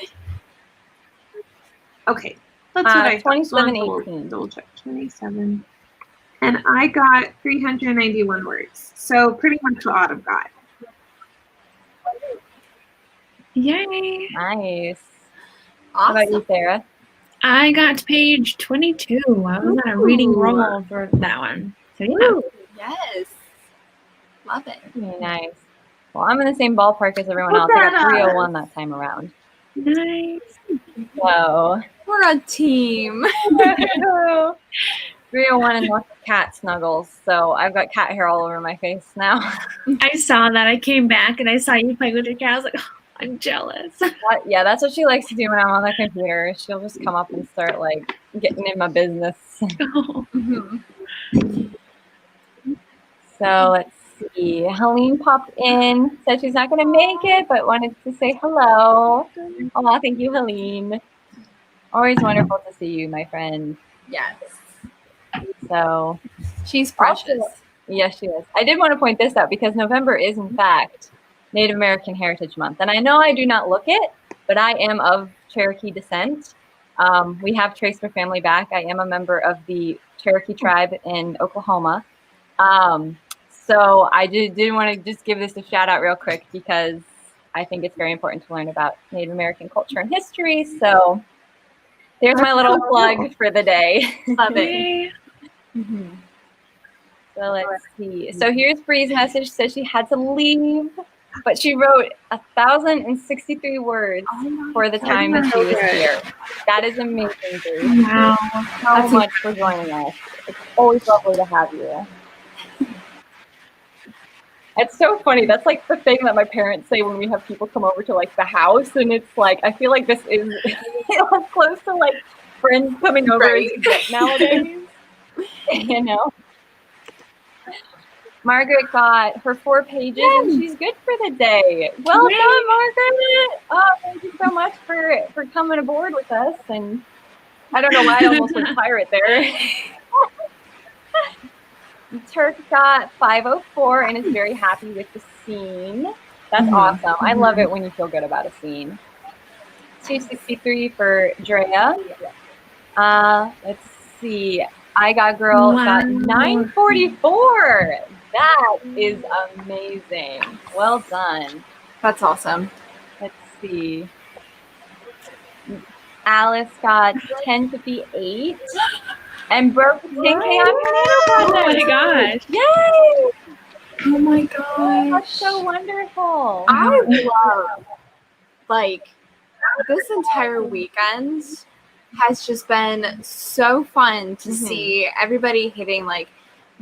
Okay, that's what I 27:18. Double check 27, and I got 391 words. So pretty much what Autumn got. Yay! Nice. Awesome. How about you, Sarah? I got to page 22. I was on a reading roll for that one. So yeah. Yes. Love it. Very nice. Well, I'm in the same ballpark as everyone else. I got 301 that time around. Nice. So We're a team. 301 and lots of cat snuggles. So I've got cat hair all over my face now. I saw that. I came back and I saw you playing with your cat. I was like, oh, I'm jealous. Yeah, that's what she likes to do when I'm on the computer. She'll just come up and start like getting in my business. Oh. So let's see. Helene popped in, said she's not going to make it, but wanted to say hello. Oh, thank you, Helene. Always wonderful to see you, my friend. Yes. So She's precious. Also, yes, she is. I did want to point this out because November is, in fact, Native American Heritage Month. And I know I do not look it, but I am of Cherokee descent. We have traced our family back. I am a member of the Cherokee tribe in Oklahoma. So I did want to just give this a shout out real quick because I think it's very important to learn about Native American culture and history. So there's my little plug for the day. Love it. So let's see. So here's Bree's message. Says she had to leave, but she wrote 1,063 words for the time that she was here. That is amazing, Bree. Wow. Thank you so much for joining us. It's always lovely to have you. It's so funny. That's like the thing that my parents say when we have people come over to like the house, and it's like I feel like this is close to like friends coming over as you get nowadays. You know. Margaret got her 4 pages, and she's good for the day. Well done, Margaret. Oh, thank you so much for coming aboard with us. And I don't know why I almost went pirate there. Turk got 504 and is very happy with the scene. That's awesome. I love it when you feel good about a scene. 263 for Drea. Let's see. I Got Girl got 944. That is amazing. Well done. That's awesome. Let's see. Alice got 1058 and broke 10K on her Oh my gosh. Yay! Oh my gosh. That's so wonderful. I love, like, this entire weekend has just been so fun to see everybody hitting, like,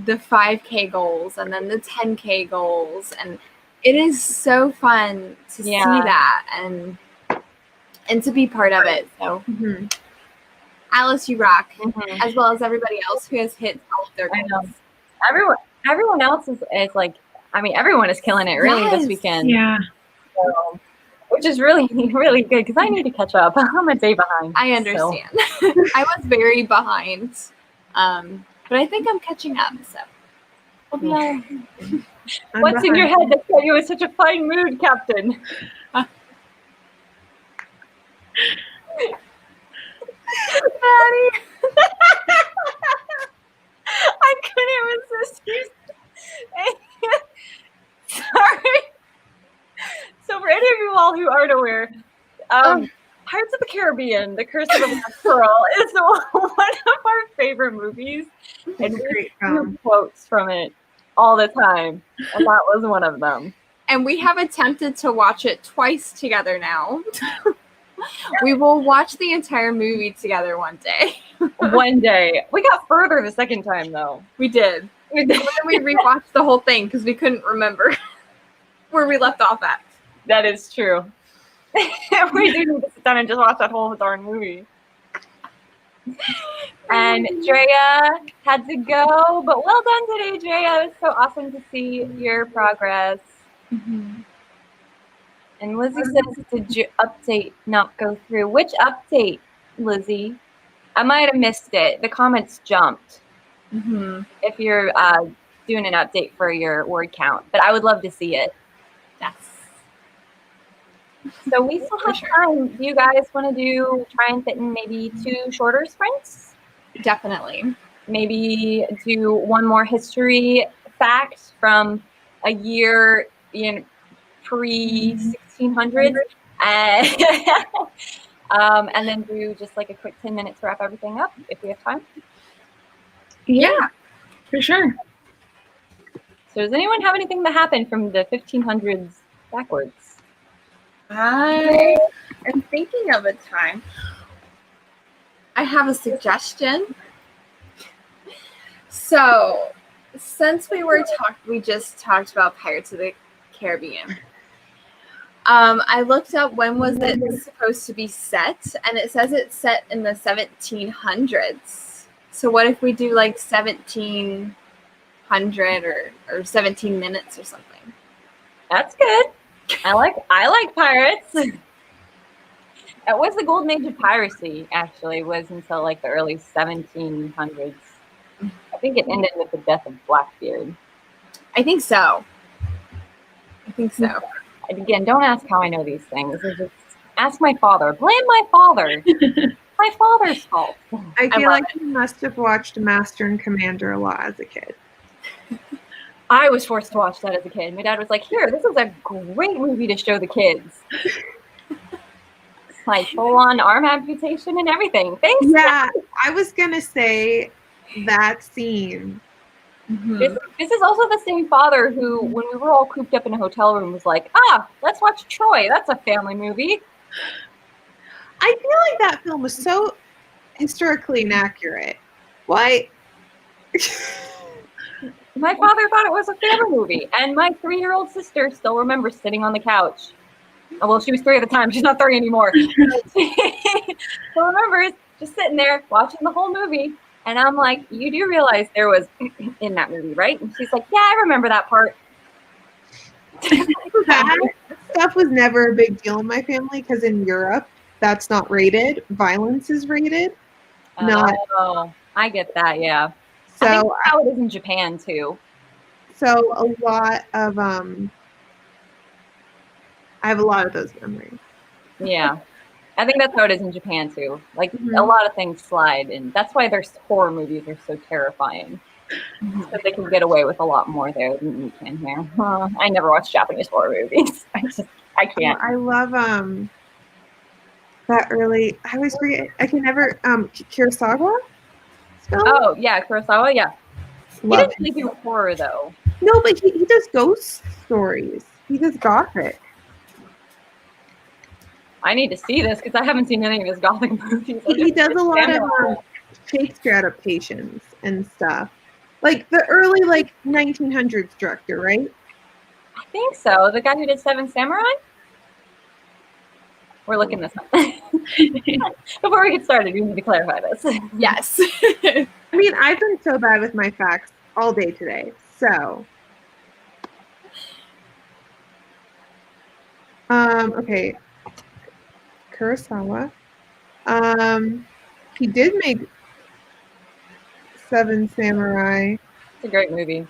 the 5K goals and then the 10K goals. And it is so fun to see that and to be part of it. So, Alice, you rock, as well as everybody else who has hit all of their goals. Everyone else is like, I mean, everyone is killing it really this weekend. Yeah. So, which is really, really good because I need to catch up. I'm a day behind. I understand. So. I was very behind, but I think I'm catching up. So, what's in your head that said you in such a fine mood, Captain? Maddie. I couldn't resist you. Sorry. So for any of you all who aren't aware, Pirates of the Caribbean, The Curse of the Black Pearl is one of our favorite movies. And we hear quotes from it all the time. And that was one of them. And we have attempted to watch it twice together now. We will watch the entire movie together one day. One day. We got further the second time, though. We did. And then we rewatched the whole thing because we couldn't remember. where we left off at. That is true. We do need to sit down and just watch that whole darn movie. And Drea had to go, but well done today, Drea. It was so awesome to see your progress. Mm-hmm. And Lizzie says, did your update not go through? Which update, Lizzie? I might have missed it. The comments jumped. Mm-hmm. If you're doing an update for your word count, but I would love to see it. Yes. So we still have time. Do you guys want to try and fit in maybe 2 shorter sprints? Definitely. Maybe do one more history fact from a year in pre-1600s, and then do just like a quick 10 minutes to wrap everything up if we have time. Yeah, for sure. So does anyone have anything that happened from the 1500s backwards? I am thinking of a time. I have a suggestion. So, since we just talked about Pirates of the Caribbean. I looked up when was it supposed to be set, and it says it's set in the 1700s. So what if we do like 1700 or 17 minutes or something? That's good. I like pirates. It was the golden age of piracy, actually, was until like the early 1700s. I think it ended with the death of Blackbeard. I think so. And again, don't ask how I know these things. Just ask my father. Blame my father. My father's fault. I feel like you must have watched Master and Commander a lot as a kid. I was forced to watch that as a kid. My dad was like, here, this is a great movie to show the kids. Like full-on arm amputation and everything. Thanks. Yeah, I was going to say that scene. Mm-hmm. This is also the same father who, when we were all cooped up in a hotel room, was like, let's watch Troy. That's a family movie. I feel like that film was so historically inaccurate. Why? My father thought it was a family movie, and my 3-year-old sister still remembers sitting on the couch. Oh, well, she was 3 at the time. She's not 3 anymore. Still remembers just sitting there watching the whole movie. And I'm like, you do realize there was in that movie, right? And she's like, yeah, I remember that part. That stuff was never a big deal in my family because in Europe, that's not rated. Violence is rated. Oh, I get that, yeah. So I think that's how it is in Japan, too. So a lot of, I have a lot of those memories. Yeah. I think that's how it is in Japan, too. Like, a lot of things slide, and that's why their horror movies are so terrifying. So they can get away with a lot more there than we can here. I never watch Japanese horror movies. I can't. I love, that early, I always forget, I can never, Kurosawa? Oh, yeah, Kurosawa, yeah. He Love didn't really do horror, though. No, but he does ghost stories. He does gothic. I need to see this because I haven't seen any of his gothic movies. He does a lot of Shakespeare adaptations and stuff. Like the early 1900s director, right? I think so. The guy who did Seven Samurai? We're looking this up. Before we get started, we need to clarify this. Yes. I mean, I've been so bad with my facts all day today. So, okay. Kurosawa. He did make Seven Samurai. It's a great movie.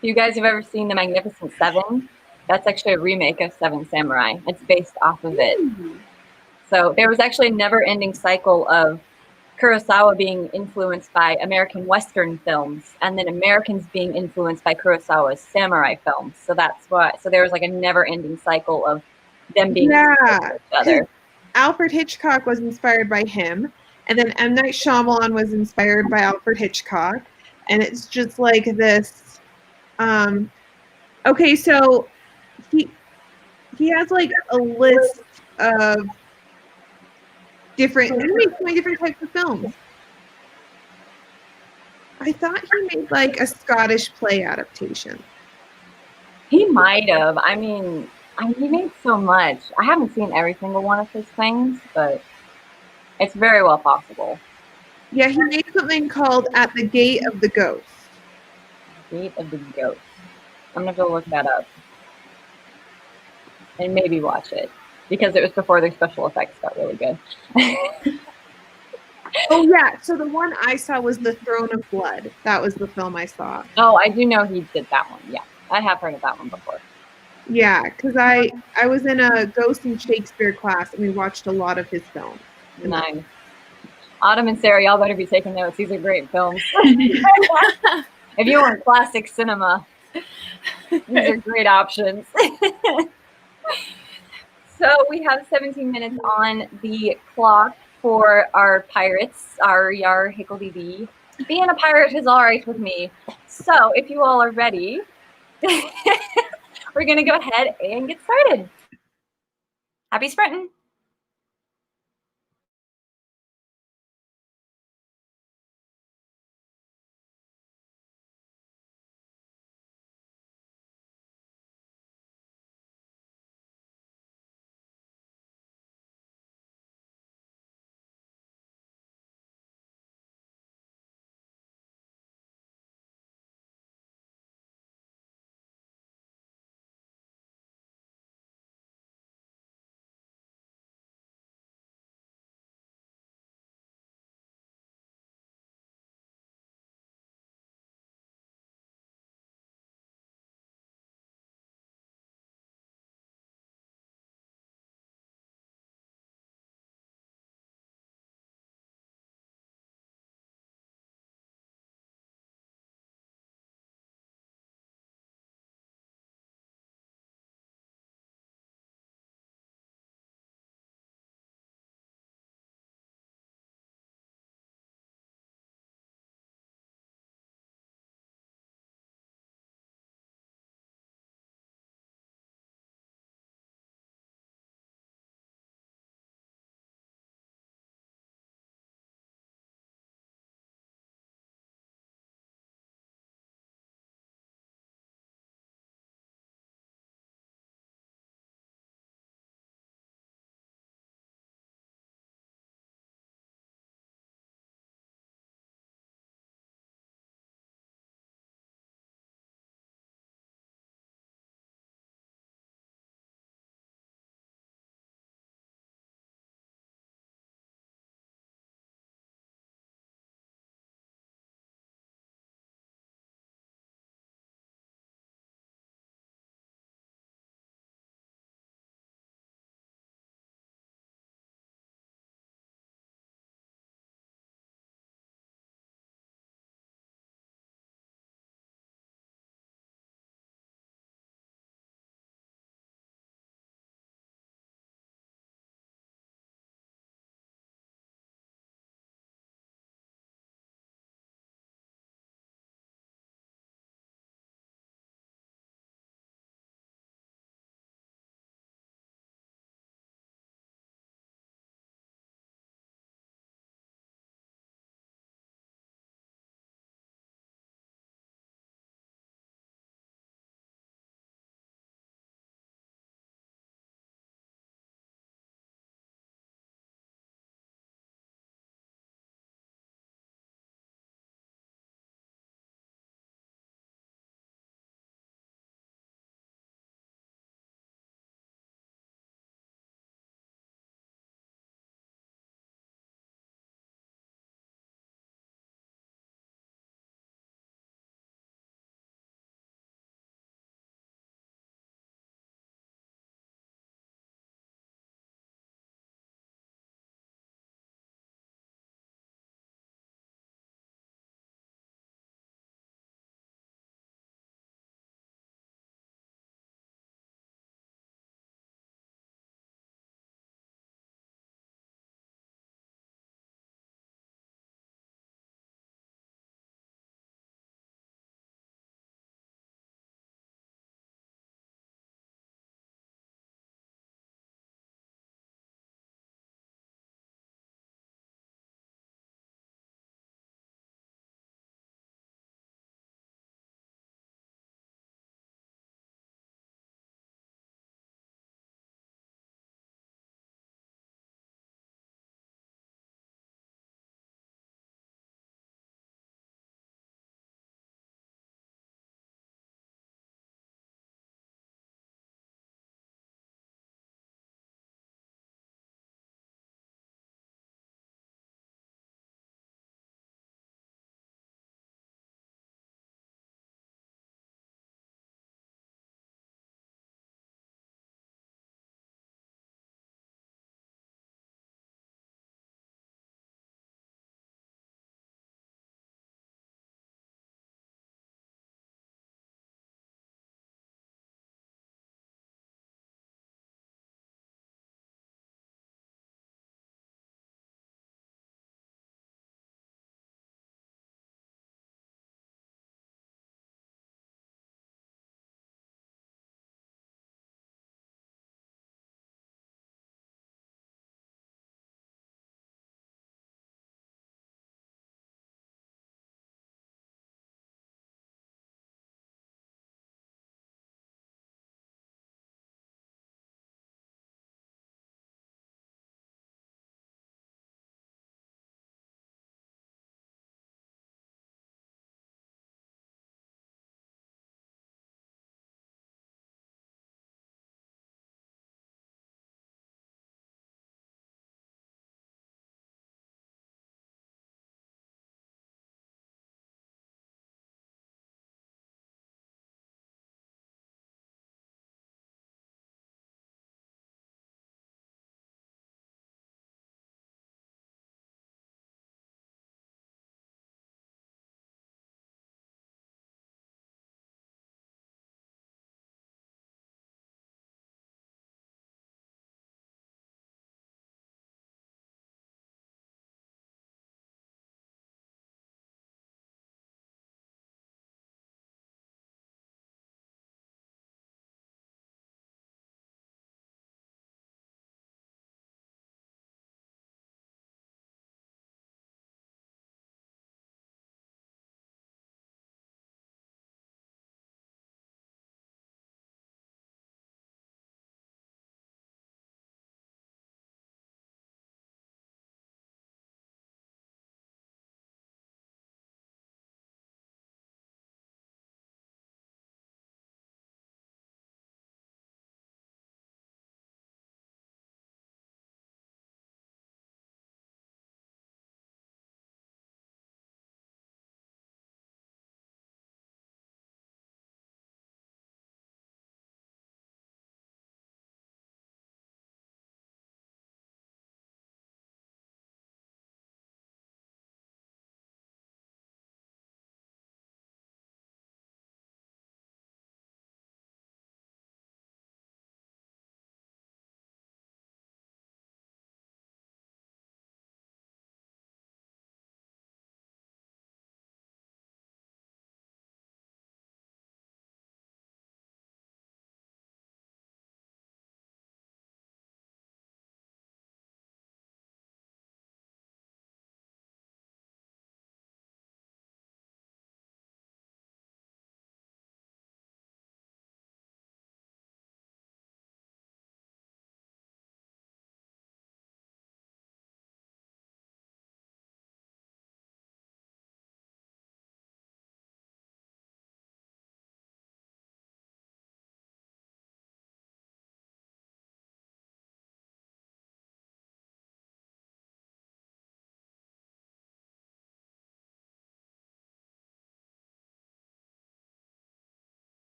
You guys have ever seen The Magnificent Seven? That's actually a remake of Seven Samurai. It's based off of it. So there was actually a never-ending cycle of Kurosawa being influenced by American Western films, and then Americans being influenced by Kurosawa's samurai films. So that's why. So there was like a never-ending cycle of them being influenced by each other. Alfred Hitchcock was inspired by him, and then M. Night Shyamalan was inspired by Alfred Hitchcock, and it's just like this. Okay, so he has like a list of different. He makes 20 different types of films. I thought he made like a Scottish play adaptation. He might have. I mean, he made so much. I haven't seen every single one of his things, but it's very well possible. Yeah, he made something called At the Gate of the Ghost. Gate of the Ghost. I'm gonna go look that up and maybe watch it because it was before their special effects got really good. Oh yeah, so the one I saw was The Throne of Blood. That was the film I saw. Oh, I do know he did that one. Yeah, I have heard of that one before. Yeah, because I was in a Ghost and Shakespeare class and we watched a lot of his films. Nice. Autumn and Sarah, y'all better be taking notes. These are great films. If you want classic cinema, these are great options. So we have 17 minutes on the clock for our pirates, our Yar Hickledy. Being a pirate is all right with me. So if you all are ready, we're going to go ahead and get started. Happy sprinting.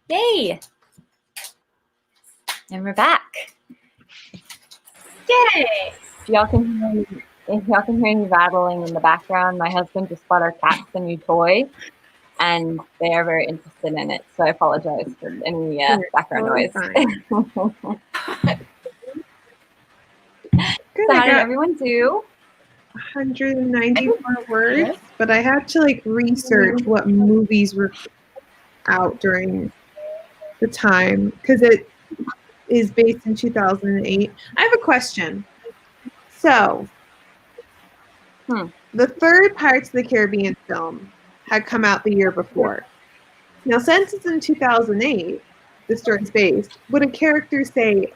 Yay! And we're back. Yay! If y'all can hear me rattling in the background, my husband just bought our cats a new toy, and they are very interested in it. So I apologize for any background noise. So how did everyone do? 194 words, but I had to like research what movies were out during the time because it is based in 2008. I have a question. So, the third Pirates of the Caribbean film had come out the year before. Now, since it's in 2008, the story's based, would a character say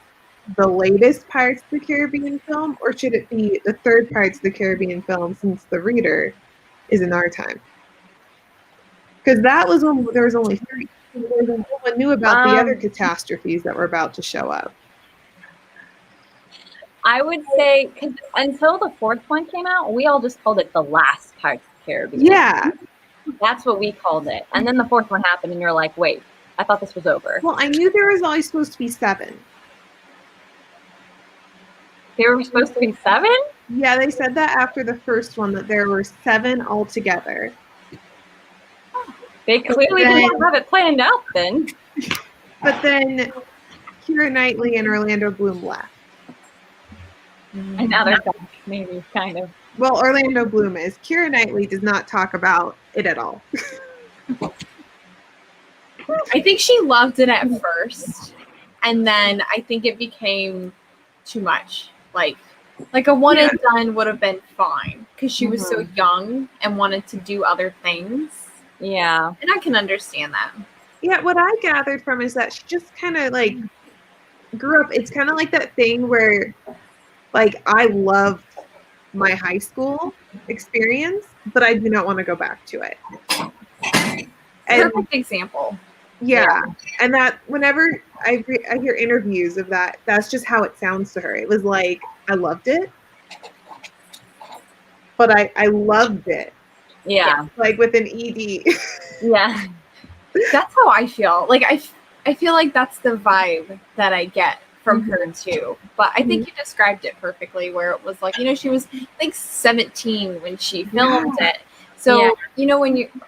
the latest Pirates of the Caribbean film, or should it be the third Pirates of the Caribbean film since the reader is in our time? Because that was when there was only 3. No one knew about the other catastrophes that were about to show up. I would say, because until the 4th one came out, we all just called it the last Pirates of the Caribbean. Yeah. That's what we called it. And then the 4th one happened, and you're like, wait, I thought this was over. Well, I knew there was always supposed to be 7. There were supposed to be 7? Yeah, they said that after the first one, that there were 7 altogether. They clearly didn't have it planned out then. But then Keira Knightley and Orlando Bloom left. And now they're back, maybe, kind of. Well, Orlando Bloom is. Keira Knightley does not talk about it at all. I think she loved it at first, and then I think it became too much. Like a one and done would have been fine because she was so young and wanted to do other things. Yeah. And I can understand that. Yeah, what I gathered from is that she just kind of like grew up. It's kind of like that thing where like I loved my high school experience, but I do not want to go back to it. Perfect example. Yeah. And that whenever I hear interviews of that, that's just how it sounds to her. It was like, I loved it, but I loved it. Yeah. Like with an ED. Yeah. That's how I feel. Like I feel like that's the vibe that I get from her too. But I think you described it perfectly where it was like, she was like 17 when she filmed it. So,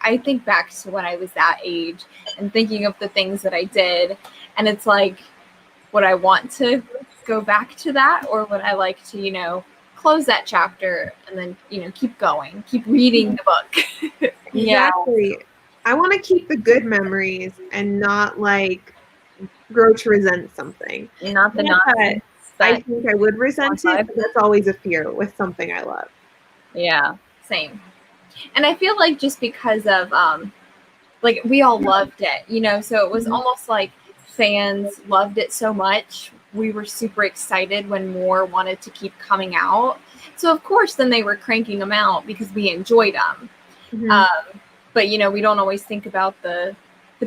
I think back to when I was that age and thinking of the things that I did, and it's like, would I want to go back to that, or would I like to, close that chapter and then, keep going, keep reading the book? Exactly. I want to keep the good memories and not like grow to resent something. Not the nonsense. I think I would resent it, but that's always a fear with something I love. Yeah. Same. And I feel like just because of, like, we all loved it, so it was almost like fans loved it so much. We were super excited when more wanted to keep coming out. So, of course, then they were cranking them out because we enjoyed them. But, we don't always think about the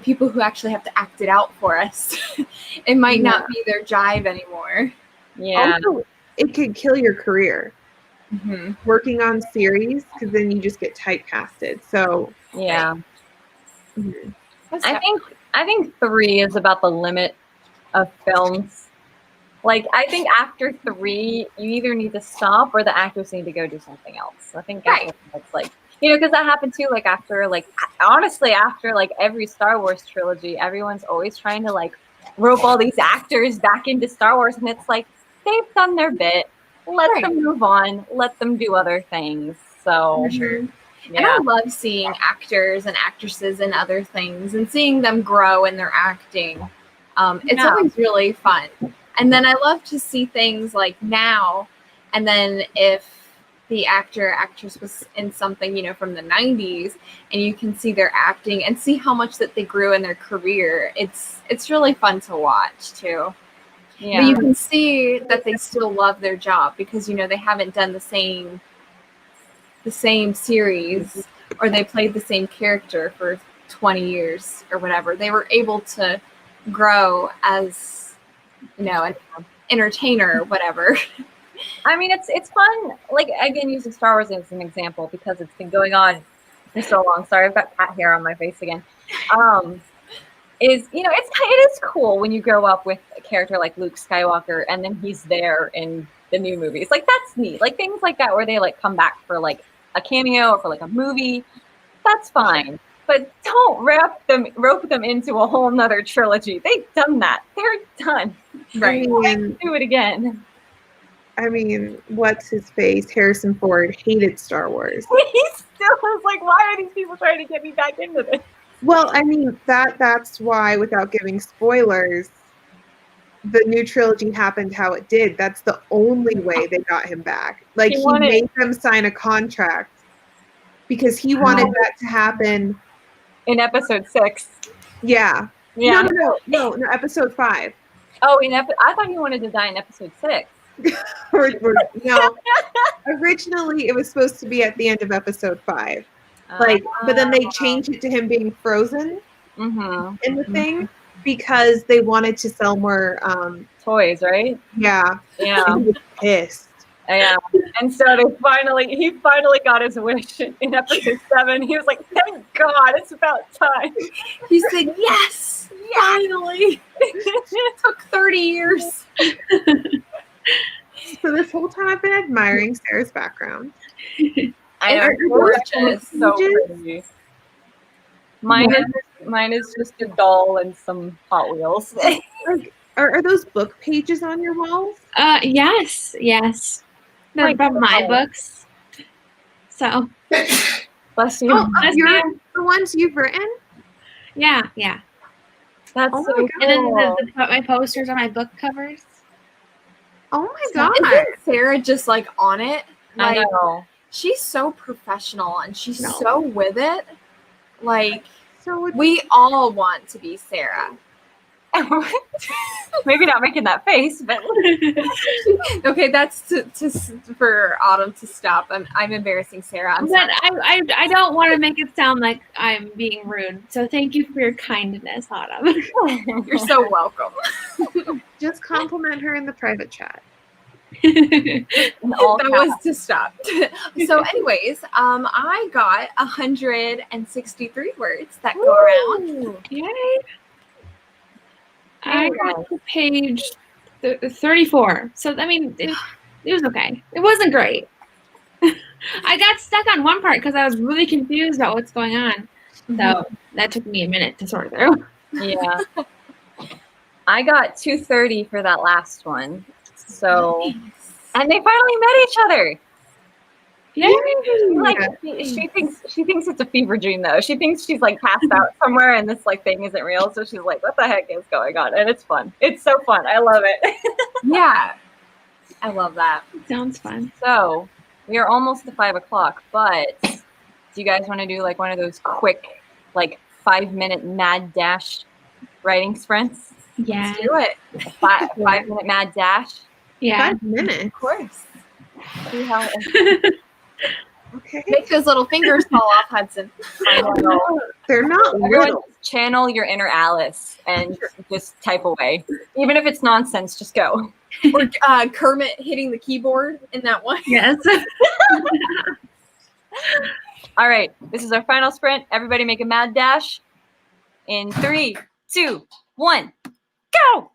people who actually have to act it out for us. It might not be their jive anymore. Yeah. Also, it could kill your career. Working on series, because then you just get typecasted. So yeah, I think 3 is about the limit of films. Like I think after 3, you either need to stop or the actors need to go do something else. I think that's like because that happened too. Like after honestly after every Star Wars trilogy, everyone's always trying to like rope all these actors back into Star Wars, and it's like they've done their bit. Let them move on. Let them do other things. So, for sure. Yeah. And I love seeing actors and actresses in other things and seeing them grow in their acting. It's always really fun. And then I love to see things like now, and then if the actor or actress was in something, from the 90s, and you can see their acting and see how much that they grew in their career. It's really fun to watch too. Yeah. But you can see that they still love their job because, they haven't done the same series, or they played the same character for 20 years or whatever. They were able to grow as, an entertainer or whatever. I mean, it's fun. Like, again, using Star Wars as an example because it's been going on for so long. Sorry, I've got cat hair on my face again. is, you know, it is cool when you grow up with a character like Luke Skywalker and then he's there in the new movies. Like, that's neat. Like, things like that where they like come back for like a cameo or for like a movie, that's fine. But don't rope them into a whole nother trilogy. They've done that. They're done. Right. Do it again. I mean, what's his face? Harrison Ford hated Star Wars. He still was like, why are these people trying to get me back into this? Well, I mean, that's why, without giving spoilers, the new trilogy happened how it did. That's the only way they got him back. Like, he made them sign a contract because he wanted that to happen in episode 6. Yeah. No, episode 5. Oh, I thought he wanted to die in episode 6. No, originally it was supposed to be at the end of episode 5. Like, but then they changed it to him being frozen in the thing because they wanted to sell more toys, right? Yeah. Yeah. And he was pissed. Yeah. And so he finally got his wish in episode 7. He was like, thank God, it's about time. He said, yes, finally. It took 30 years. So this whole time I've been admiring Sarah's background. I know, gorgeous, so pretty. Mine is just a doll and some Hot Wheels. Like, are those book pages on your walls? Yes. They're from my books. So. Bless you. Oh, the ones you've written? Yeah. That's so cool. And then my posters on my book covers. Oh my God. Isn't Sarah just like on it? Like, I know. She's so professional and she's so with it. Like, so we all want to be Sarah. Maybe not making that face, but okay, that's for Autumn to stop. I'm embarrassing Sarah. But I don't want to make it sound like I'm being rude. So thank you for your kindness, Autumn. You're so welcome. Just compliment her in the private chat. That was to stop. So anyways, I got 163 words that go around. Yay. I got to page 34. So, I mean, it was okay. It wasn't great. I got stuck on one part because I was really confused about what's going on. So that took me a minute to sort through. Yeah. I got 230 for that last one. So, and they finally met each other. Yay! Like, she thinks it's a fever dream though. She thinks she's like passed out somewhere and this like thing isn't real. So she's like, what the heck is going on? And it's fun. It's so fun. I love it. Yeah. I love that. Sounds fun. So we are almost to 5 o'clock, but do you guys want to do like one of those quick, like 5-minute mad dash writing sprints? Yeah. Let's do it. 5-minute mad dash? Yeah. 5 minutes. Of course. See how Okay. Make those little fingers fall off, Hudson. I know. They're not Everyone little. just channel your inner Alice and just type away. Even if it's nonsense, just go. Or Kermit hitting the keyboard in that one. Yes. All right. This is our final sprint. Everybody make a mad dash. In 3, 2, 1, go!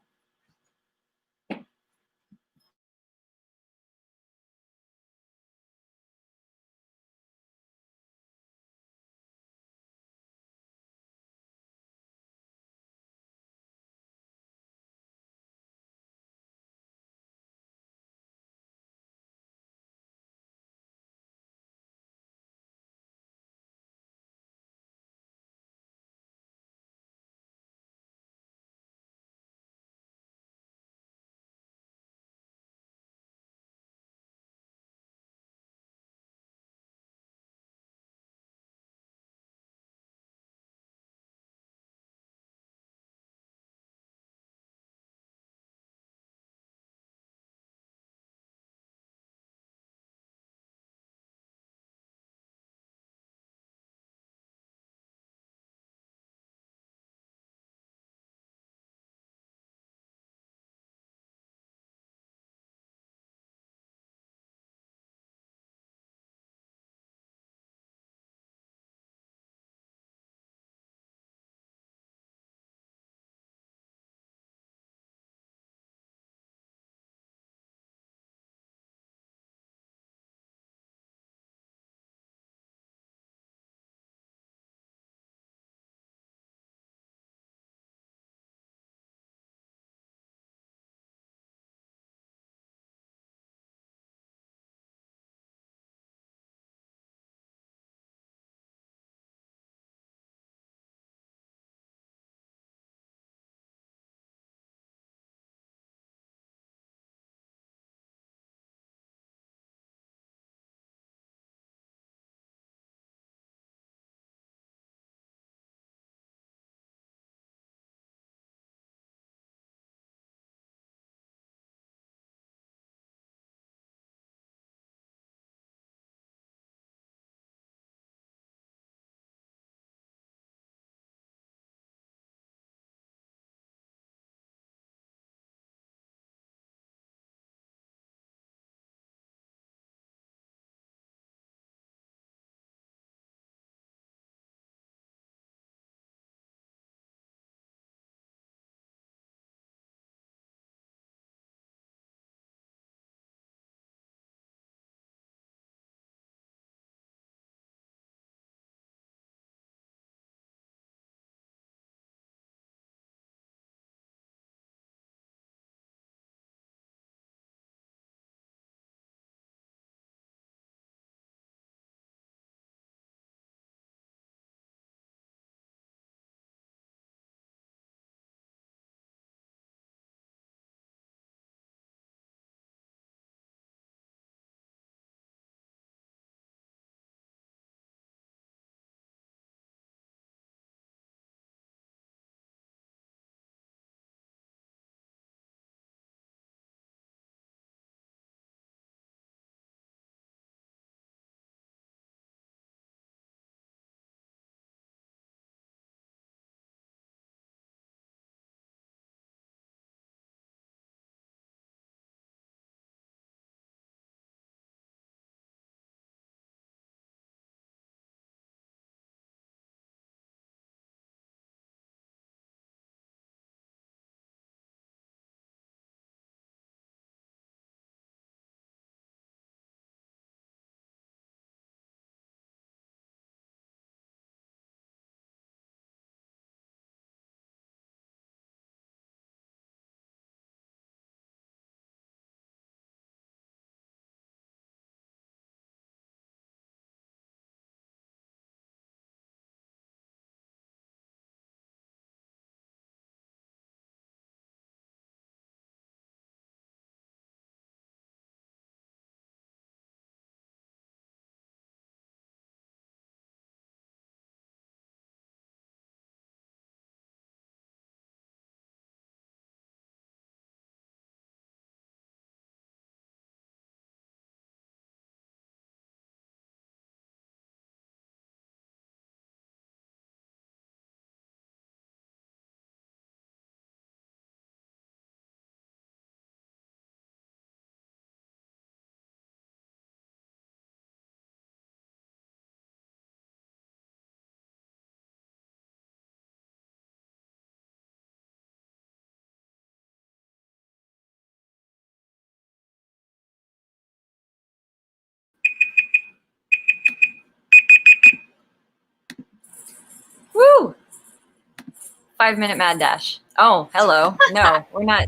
5-minute mad dash. Oh, hello. No, we're not.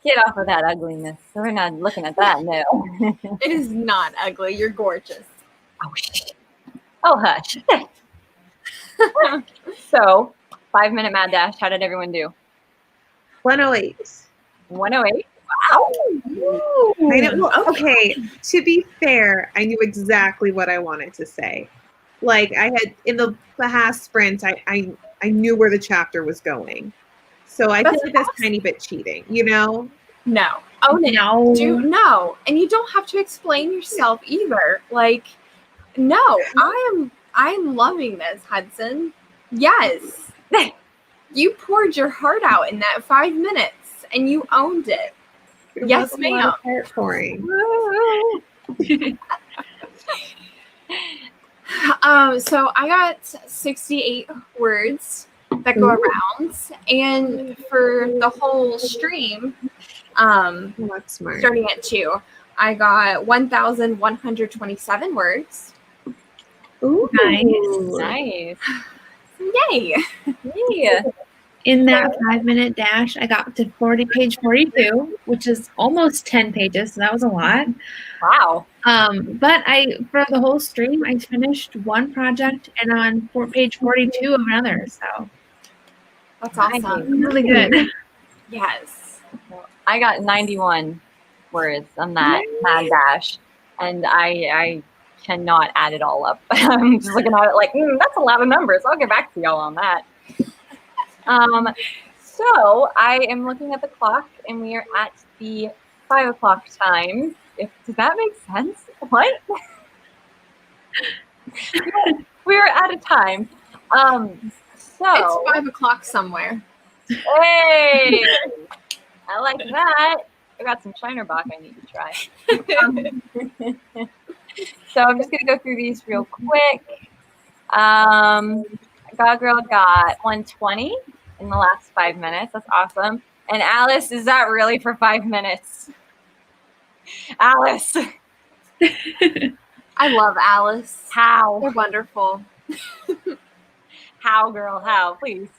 Get off of that ugliness. We're not looking at that. No. It is not ugly. You're gorgeous. Oh, shit. Oh, hush. So, 5-minute mad dash. How did everyone do? 108. 108. Wow. Okay, to be fair, I knew exactly what I wanted to say. Like I had in the past sprint, I knew where the chapter was going. So I feel like that's a tiny bit cheating, you know? No. Oh no. No. And you don't have to explain yourself either. Like, no, I'm loving this, Hudson. Yes. You poured your heart out in that 5 minutes and you owned it. Yes, ma'am. Heart pouring. So I got 68 words that go around, and for the whole stream, That's smart. starting at 2, I got 1,127 words. Ooh, Nice. Yay! Yeah. In that 5-minute dash, I got to page 42, which is almost 10 pages, so that was a lot. Wow. But for the whole stream, I finished one project and on page 42 of another, so That's awesome. really good. Yes. I got 91 words on that mad dash, and I cannot add it all up. I'm just looking at it like, that's a lot of numbers. I'll get back to y'all on that. So I am looking at the clock, and we are at the 5 o'clock time. Does that make sense? What? We are out of time. So It's 5 o'clock somewhere. hey, I like that. I got some Shinerbach I need to try. So I'm just gonna go through these real quick. God Girl got 120 in the last 5 minutes. That's awesome. And Alice, is that really for 5 minutes? Alice. I love Alice. How? They're wonderful. How, girl? How? Please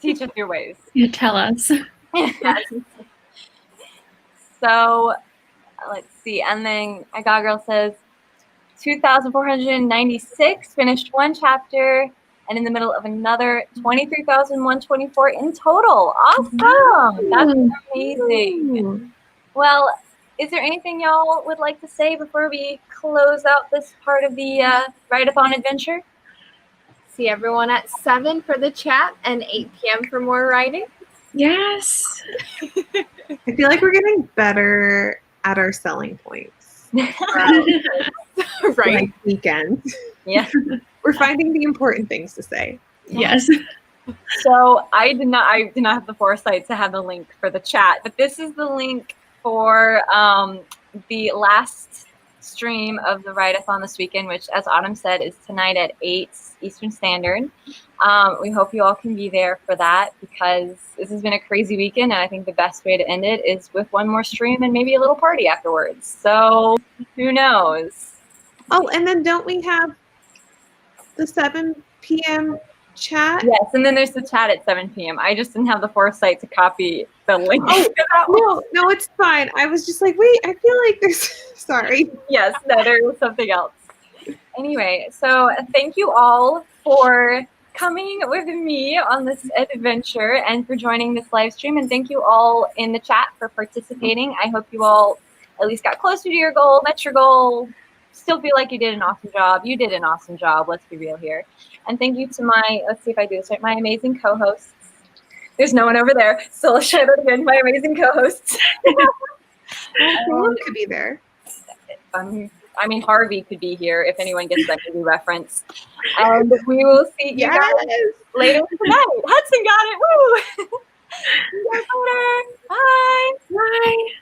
teach us your ways. You tell us. So let's see. And then God Girl says 2,496 finished one chapter, and in the middle of another 23,124 in total. Awesome. That's amazing. Well, is there anything y'all would like to say before we close out this part of the Write-a-Thon adventure? See everyone at 7 for the chat and 8 p.m. for more writing. Yes. I feel like we're getting better at our selling points. Right. Like weekend. Yeah. We're finding the important things to say. Yes. So I did not have the foresight to have the link for the chat, but this is the link for the last stream of the Write-a-Thon this weekend, which, as Autumn said, is tonight at 8 Eastern Standard. We hope you all can be there for that, because this has been a crazy weekend, and I think the best way to end it is with one more stream and maybe a little party afterwards. So who knows? Oh, and then don't we have the 7 p.m. chat? Yes, and then there's the chat at 7 p.m. I just didn't have the foresight to copy the link. Oh, no, it's fine. I was just like, wait, I feel like there's, sorry. Yes, no, there was something else. Anyway, so thank you all for coming with me on this adventure and for joining this live stream. And thank you all in the chat for participating. I hope you all at least got closer to your goal, met your goal, still feel like you did an awesome job. You did an awesome job. Let's be real here. And thank you to my, let's see if I do this right, my amazing co-hosts. There's no one over there. So let's try that again. My amazing co-hosts. Who could be there? I mean, Harvey could be here if anyone gets that movie reference. And we will see you guys later tonight. Hudson got it. Woo! See you guys later. Bye. Bye.